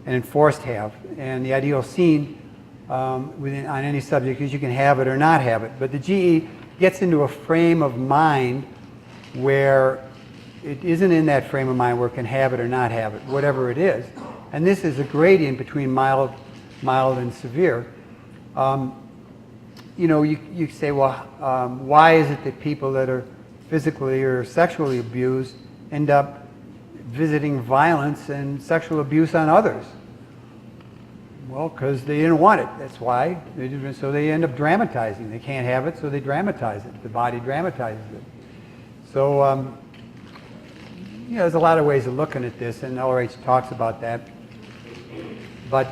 an enforced have. And the ideal scene on any subject is you can have it or not have it. But the GE gets into a frame of mind where it isn't in that frame of mind where it can have it or not have it, whatever it is. And this is a gradient between mild and severe. You say, well, why is it that people that are physically or sexually abused end up visiting violence and sexual abuse on others? Well, because they didn't want it. That's why. So they end up dramatizing. They can't have it, so they dramatize it. The body dramatizes it. So, there's a lot of ways of looking at this, and LRH talks about that. But,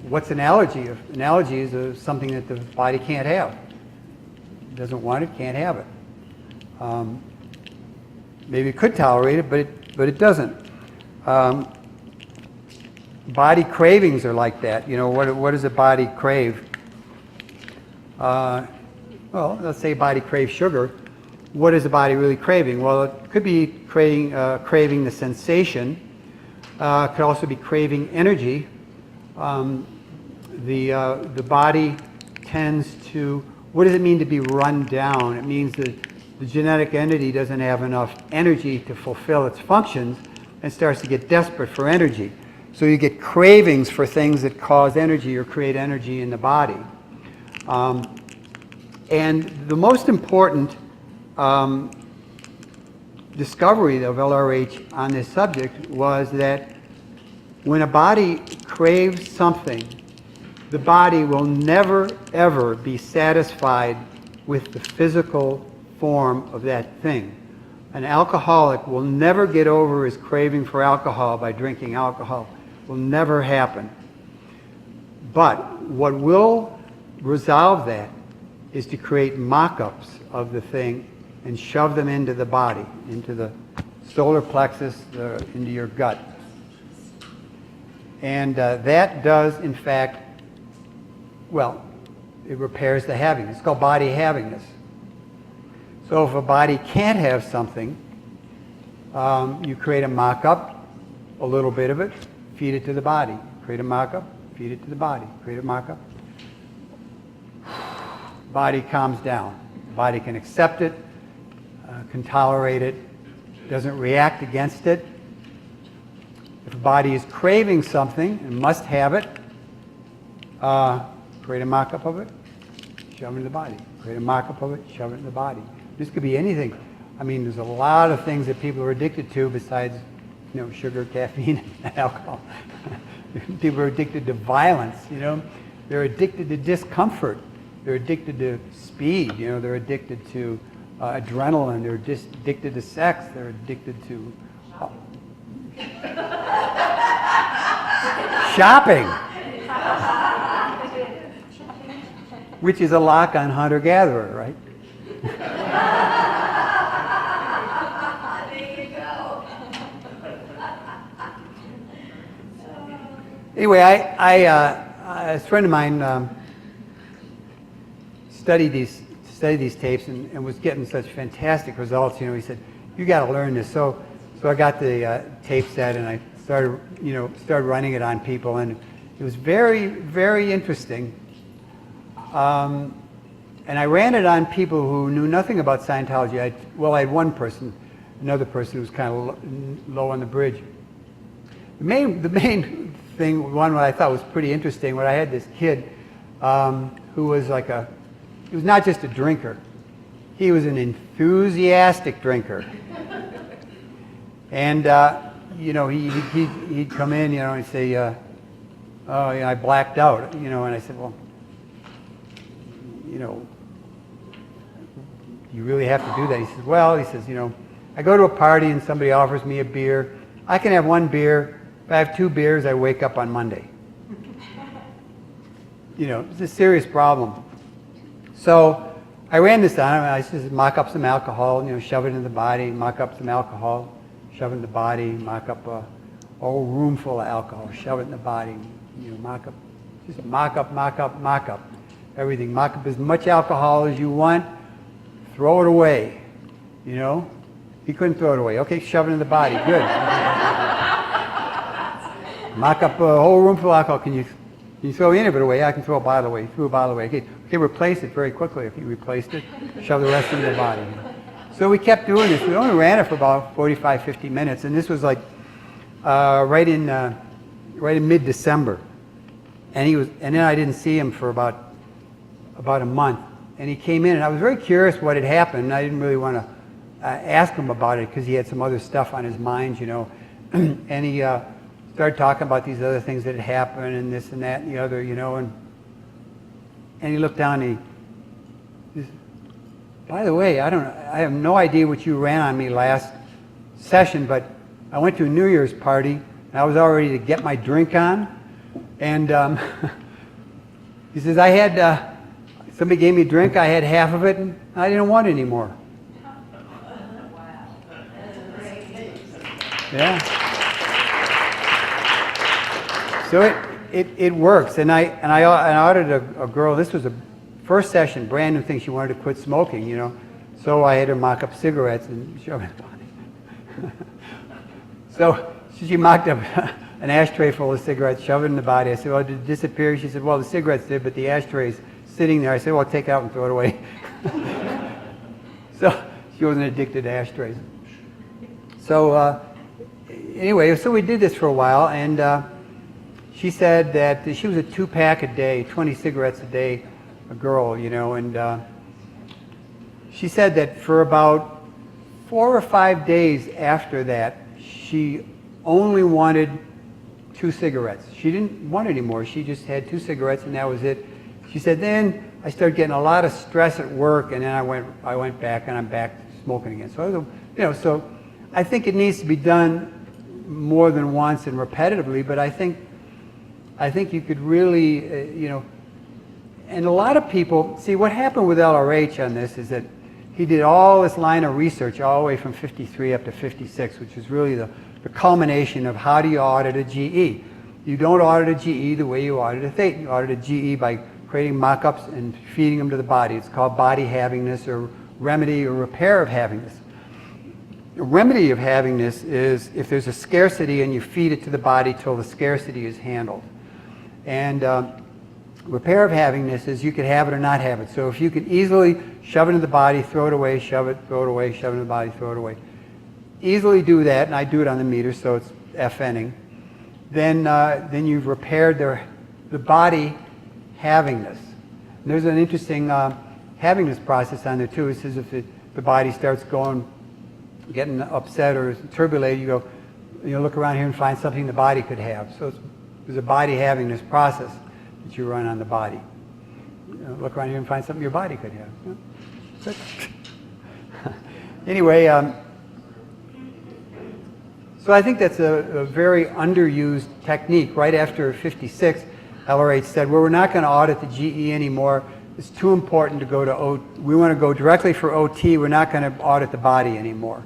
what's an allergy? An allergy is something that the body can't have. It doesn't want it, can't have it. Maybe it could tolerate it, but it doesn't. Body cravings are like that. What does a body crave? Well, let's say body craves sugar. What is the body really craving? Well, it could be craving the sensation. It could also be craving energy. The body tends to, what does it mean to be run down? It means that the genetic entity doesn't have enough energy to fulfill its functions and starts to get desperate for energy. So you get cravings for things that cause energy or create energy in the body. And the most important discovery of LRH on this subject was that when a body craves something, the body will never, ever be satisfied with the physical form of that thing. An alcoholic will never get over his craving for alcohol by drinking alcohol. It will never happen. But what will resolve that is to create mock-ups of the thing and shove them into the body, into the solar plexus, into your gut. And that does, in fact, well, it repairs the havingness. It's called body havingness. So if a body can't have something, you create a mock-up, a little bit of it, feed it to the body. Create a mock-up, feed it to the body. Create a mock-up. Body calms down. Body can accept it, can tolerate it, doesn't react against it. If a body is craving something and must have it, create a mock-up of it, shove it in the body. Create a mock-up of it, shove it in the body. This could be anything. I mean, there's a lot of things that people are addicted to besides, sugar, caffeine, and alcohol. People are addicted to violence, They're addicted to discomfort. They're addicted to speed, They're addicted to adrenaline. They're addicted to sex. They're addicted to shopping, which is a lock on hunter-gatherer, right? There you go. Anyway, a friend of mine studied these tapes and was getting such fantastic results. He said, "You got to learn this." So I got the tape set and I started running it on people, and it was very, very interesting. And I ran it on people who knew nothing about Scientology. I had one person, another person who was kind of low on the bridge. The main thing, one I thought was pretty interesting, when I had this kid who was he was not just a drinker, he was an enthusiastic drinker. And, he'd come in, and say, I blacked out, and I said, well, you really have to do that? He says, well, I go to a party and somebody offers me a beer. I can have one beer. If I have 2 beers, I wake up on Monday. It's a serious problem. So I ran this on him. I said, mock up some alcohol, shove it in the body, mock up some alcohol, shove it in the body, mock up a whole room full of alcohol, shove it in the body, mock up everything. Mock up as much alcohol as you want, throw it away, He couldn't throw it away. Okay, shove it in the body, good. Mock up a whole room full of alcohol. Can you throw any of it away? I can throw a bottle away. Threw a bottle away. Okay, replace it very quickly. If you replaced it, shove the rest into the body. So we kept doing this. We only ran it for about 45, 50 minutes, and this was right in mid-December. And then I didn't see him for about a month. And he came in, and I was very curious what had happened. And I didn't really want to ask him about it because he had some other stuff on his mind, And he started talking about these other things that had happened, and this and that and the other, And he looked down and he said, by the way, I have no idea what you ran on me last session, but I went to a New Year's party, and I was all ready to get my drink on. And he says, somebody gave me a drink, I had half of it, and I didn't want it anymore. Yeah. So it works, and I ordered a girl. This was a first session, brand new thing. She wanted to quit smoking, So I had her mock up cigarettes and shove it in the body. So she mocked up an ashtray full of cigarettes, shoved it in the body. I said, well, did it disappear? She said, well, the cigarettes did, but the ashtray's sitting there. I said, well, take it out and throw it away. So she wasn't addicted to ashtrays. So anyway, so we did this for a while, and she said that she was a 2-pack a day, 20 cigarettes a day, a girl, and she said that for about 4 or 5 days after that, she only wanted 2 cigarettes. She didn't want any more. She just had 2 cigarettes, and that was it. She said, then I started getting a lot of stress at work, and then I went back, and I'm back smoking again. So, so I think it needs to be done more than once and repetitively, but I think you could really, and a lot of people, see what happened with LRH on this is that he did all this line of research all the way from 53 up to 56, which is really the culmination of how do you audit a GE. You don't audit a GE the way you audit a theta. You audit a GE by creating mock-ups and feeding them to the body. It's called body havingness or remedy or repair of havingness. The remedy of havingness is if there's a scarcity and you feed it to the body till the scarcity is handled. And repair of havingness is you could have it or not have it. So if you could easily shove it in the body, throw it away, shove it, throw it away, shove it in the body, throw it away. Easily do that, and I do it on the meter, so it's FNing. Then you've repaired the body havingness. And there's an interesting havingness process on there too. It says if the body starts getting upset or turbulated, you look around here and find something the body could have. So there's a body havingness process that you run on the body. Look around here and find something your body could have. Anyway, so I think that's a very underused technique. Right after 56, LRH said, well, we're not going to audit the GE anymore. It's too important to go to OT. We want to go directly for OT. We're not going to audit the body anymore.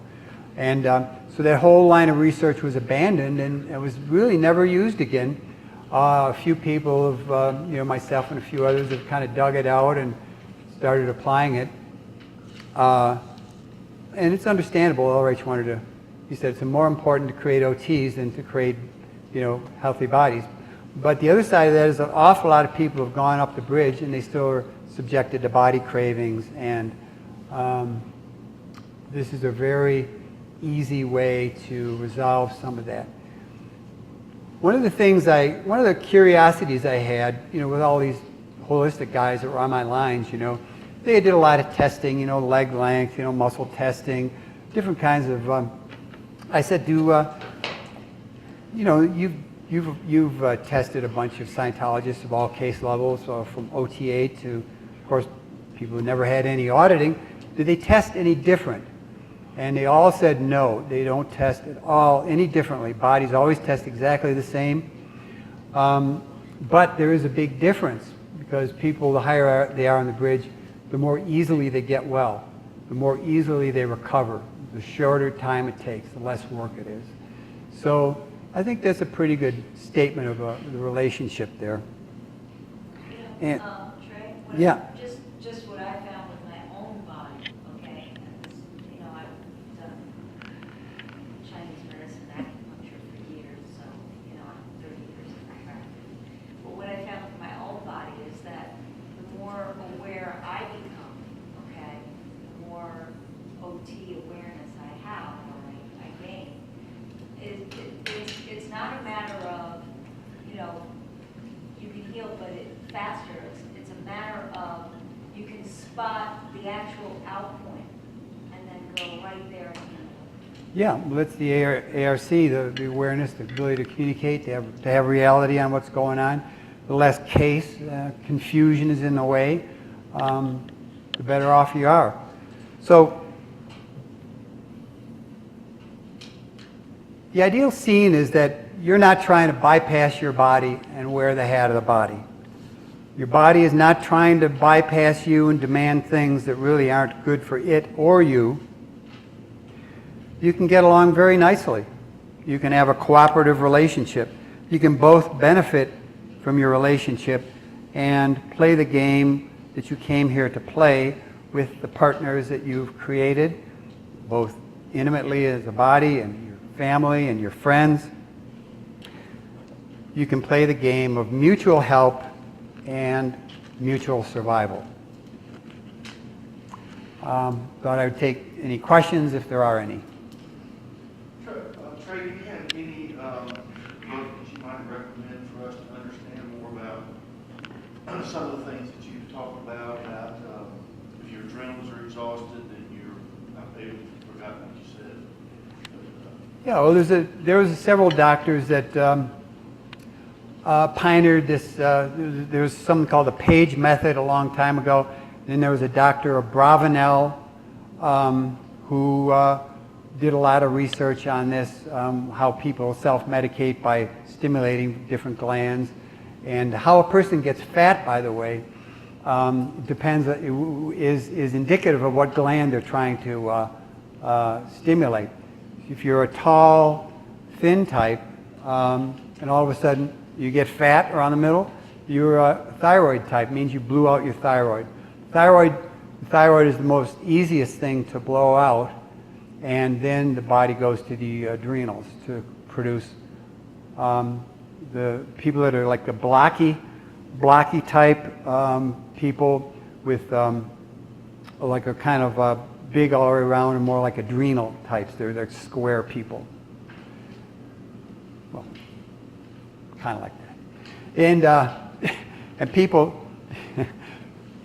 And so that whole line of research was abandoned, and it was really never used again. A few people have, myself and a few others have kind of dug it out and started applying it. And it's understandable. LRH wanted to, he said, it's more important to create OTs than to create, healthy bodies. But the other side of that is an awful lot of people have gone up the bridge and they still are subjected to body cravings. And this is a very easy way to resolve some of that. one of the curiosities I had, with all these holistic guys that were on my lines, they did a lot of testing, leg length, muscle testing, different kinds of. I said, you've tested a bunch of Scientologists of all case levels, from OTA to, of course, people who never had any auditing. Did they test any different? And they all said no, they don't test at all any differently. Bodies always test exactly the same. But there is a big difference because people, the higher they are on the bridge, the more easily they get well, the more easily they recover, the shorter time it takes, the less work it is. So I think that's a pretty good statement of the relationship there. And, Trey, yeah. Just what I found with my own body, okay? And I've done Chinese medicine acupuncture for years, so, I'm 30 years in my practice. But what I found with my own body is that the more aware I become, okay, the more OT awareness I have, or I gain. It's not a matter of, you can heal, but faster. It's a matter of you can spot the actual out point and then go right there and heal. Yeah, well, that's the ARC, the awareness, the ability to communicate, to have reality on what's going on. The less case, confusion is in the way, the better off you are. So the ideal scene is that you're not trying to bypass your body and wear the hat of the body. Your body is not trying to bypass you and demand things that really aren't good for it or you. You can get along very nicely. You can have a cooperative relationship. You can both benefit from your relationship and play the game that you came here to play with the partners that you've created, both intimately as a body and your family and your friends. You can play the game of mutual help and mutual survival. Thought I would take any questions if there are any. Trey, do you have any book that you might recommend for us to understand more about some of the things that you've talked about if your adrenals are exhausted and I forgot what you said. Yeah, well, there was several doctors that pioneered this. There was something called the Page Method a long time ago. Then there was a Dr. Bravanel who did a lot of research on this, how people self-medicate by stimulating different glands. And how a person gets fat, by the way, depends, is indicative of what gland they're trying to stimulate. If you're a tall, thin type, and all of a sudden you get fat around the middle, you're a thyroid type. It means you blew out your thyroid. Thyroid is the most easiest thing to blow out, and then the body goes to the adrenals to produce. The people that are like the blocky type people with like a kind of big all the way around and more like adrenal types. They're square people. Well, kind of like that. And people,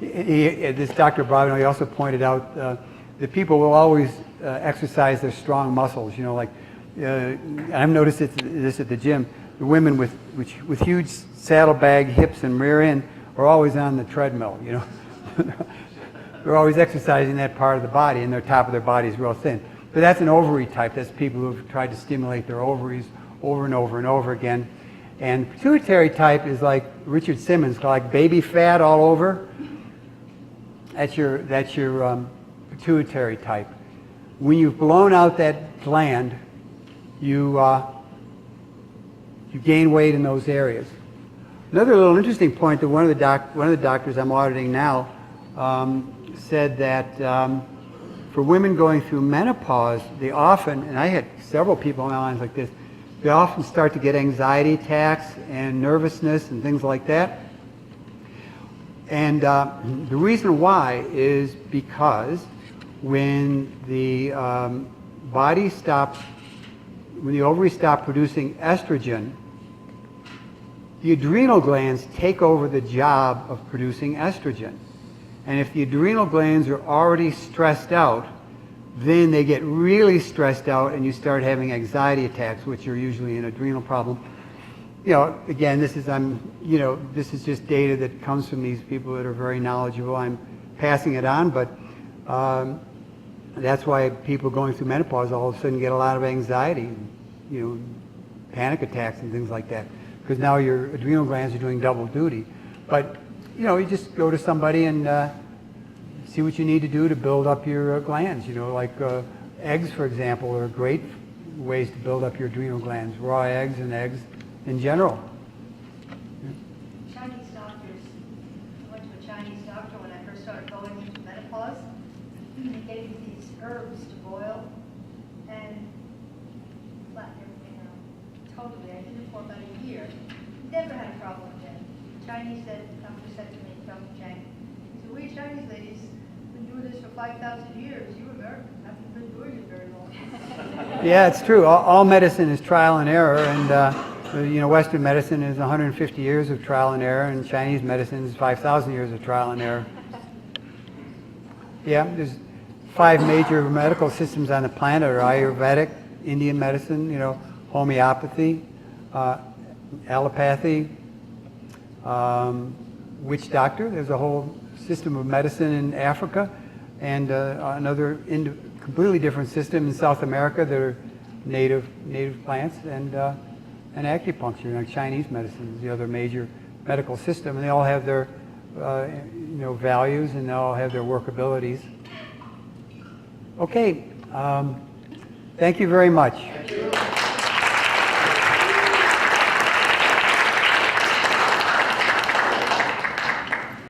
this Dr. Bravanel, he also pointed out that people will always exercise their strong muscles. Like I've noticed this at the gym. The women with huge saddlebag hips and rear end are always on the treadmill. They're always exercising that part of the body, and their top of their body is real thin. But that's an ovary type. That's people who've tried to stimulate their ovaries over and over and over again. And pituitary type is like Richard Simmons, like baby fat all over. That's your pituitary type. When you've blown out that gland, you gain weight in those areas. Another little interesting point that one of the doctors I'm auditing now said that for women going through menopause, they often, and I had several people on my lines like this, they often start to get anxiety attacks and nervousness and things like that. And the reason why is because when the ovaries stop producing estrogen, the adrenal glands take over the job of producing estrogen. And if the adrenal glands are already stressed out, then they get really stressed out and you start having anxiety attacks, which are usually an adrenal problem. You know, again, this is just data that comes from these people that are very knowledgeable. I'm passing it on, but that's why people going through menopause all of a sudden get a lot of anxiety, you know, panic attacks and things like that, because now your adrenal glands are doing double duty. But, you know, you just go to somebody and see what you need to do to build up your glands. You know, like eggs, for example, are great ways to build up your adrenal glands, raw eggs and eggs in general. Chinese doctors. I went to a Chinese doctor when I first started going into menopause. He gave me these herbs to boil and flattened everything out. Totally. I did it for about a year. Never had a problem again. Chinese doctor said to me, Dr. Chang, he said, we Chinese ladies been doing this for 5,000 years. You Americans haven't been doing it very long. Yeah, it's true. All medicine is trial and error, and you know, Western medicine is 150 years of trial and error, and Chinese medicine is 5,000 years of trial and error. Yeah, there's 5 major medical systems on the planet: are Ayurvedic, Indian medicine, you know, homeopathy, allopathy, witch doctor. There's a whole system of medicine in Africa, and another completely different system in South America that are native plants, and acupuncture. Like Chinese medicine is the other major medical system, and they all have their you know, values, and they all have their workabilities. Okay, thank you very much. Thank you.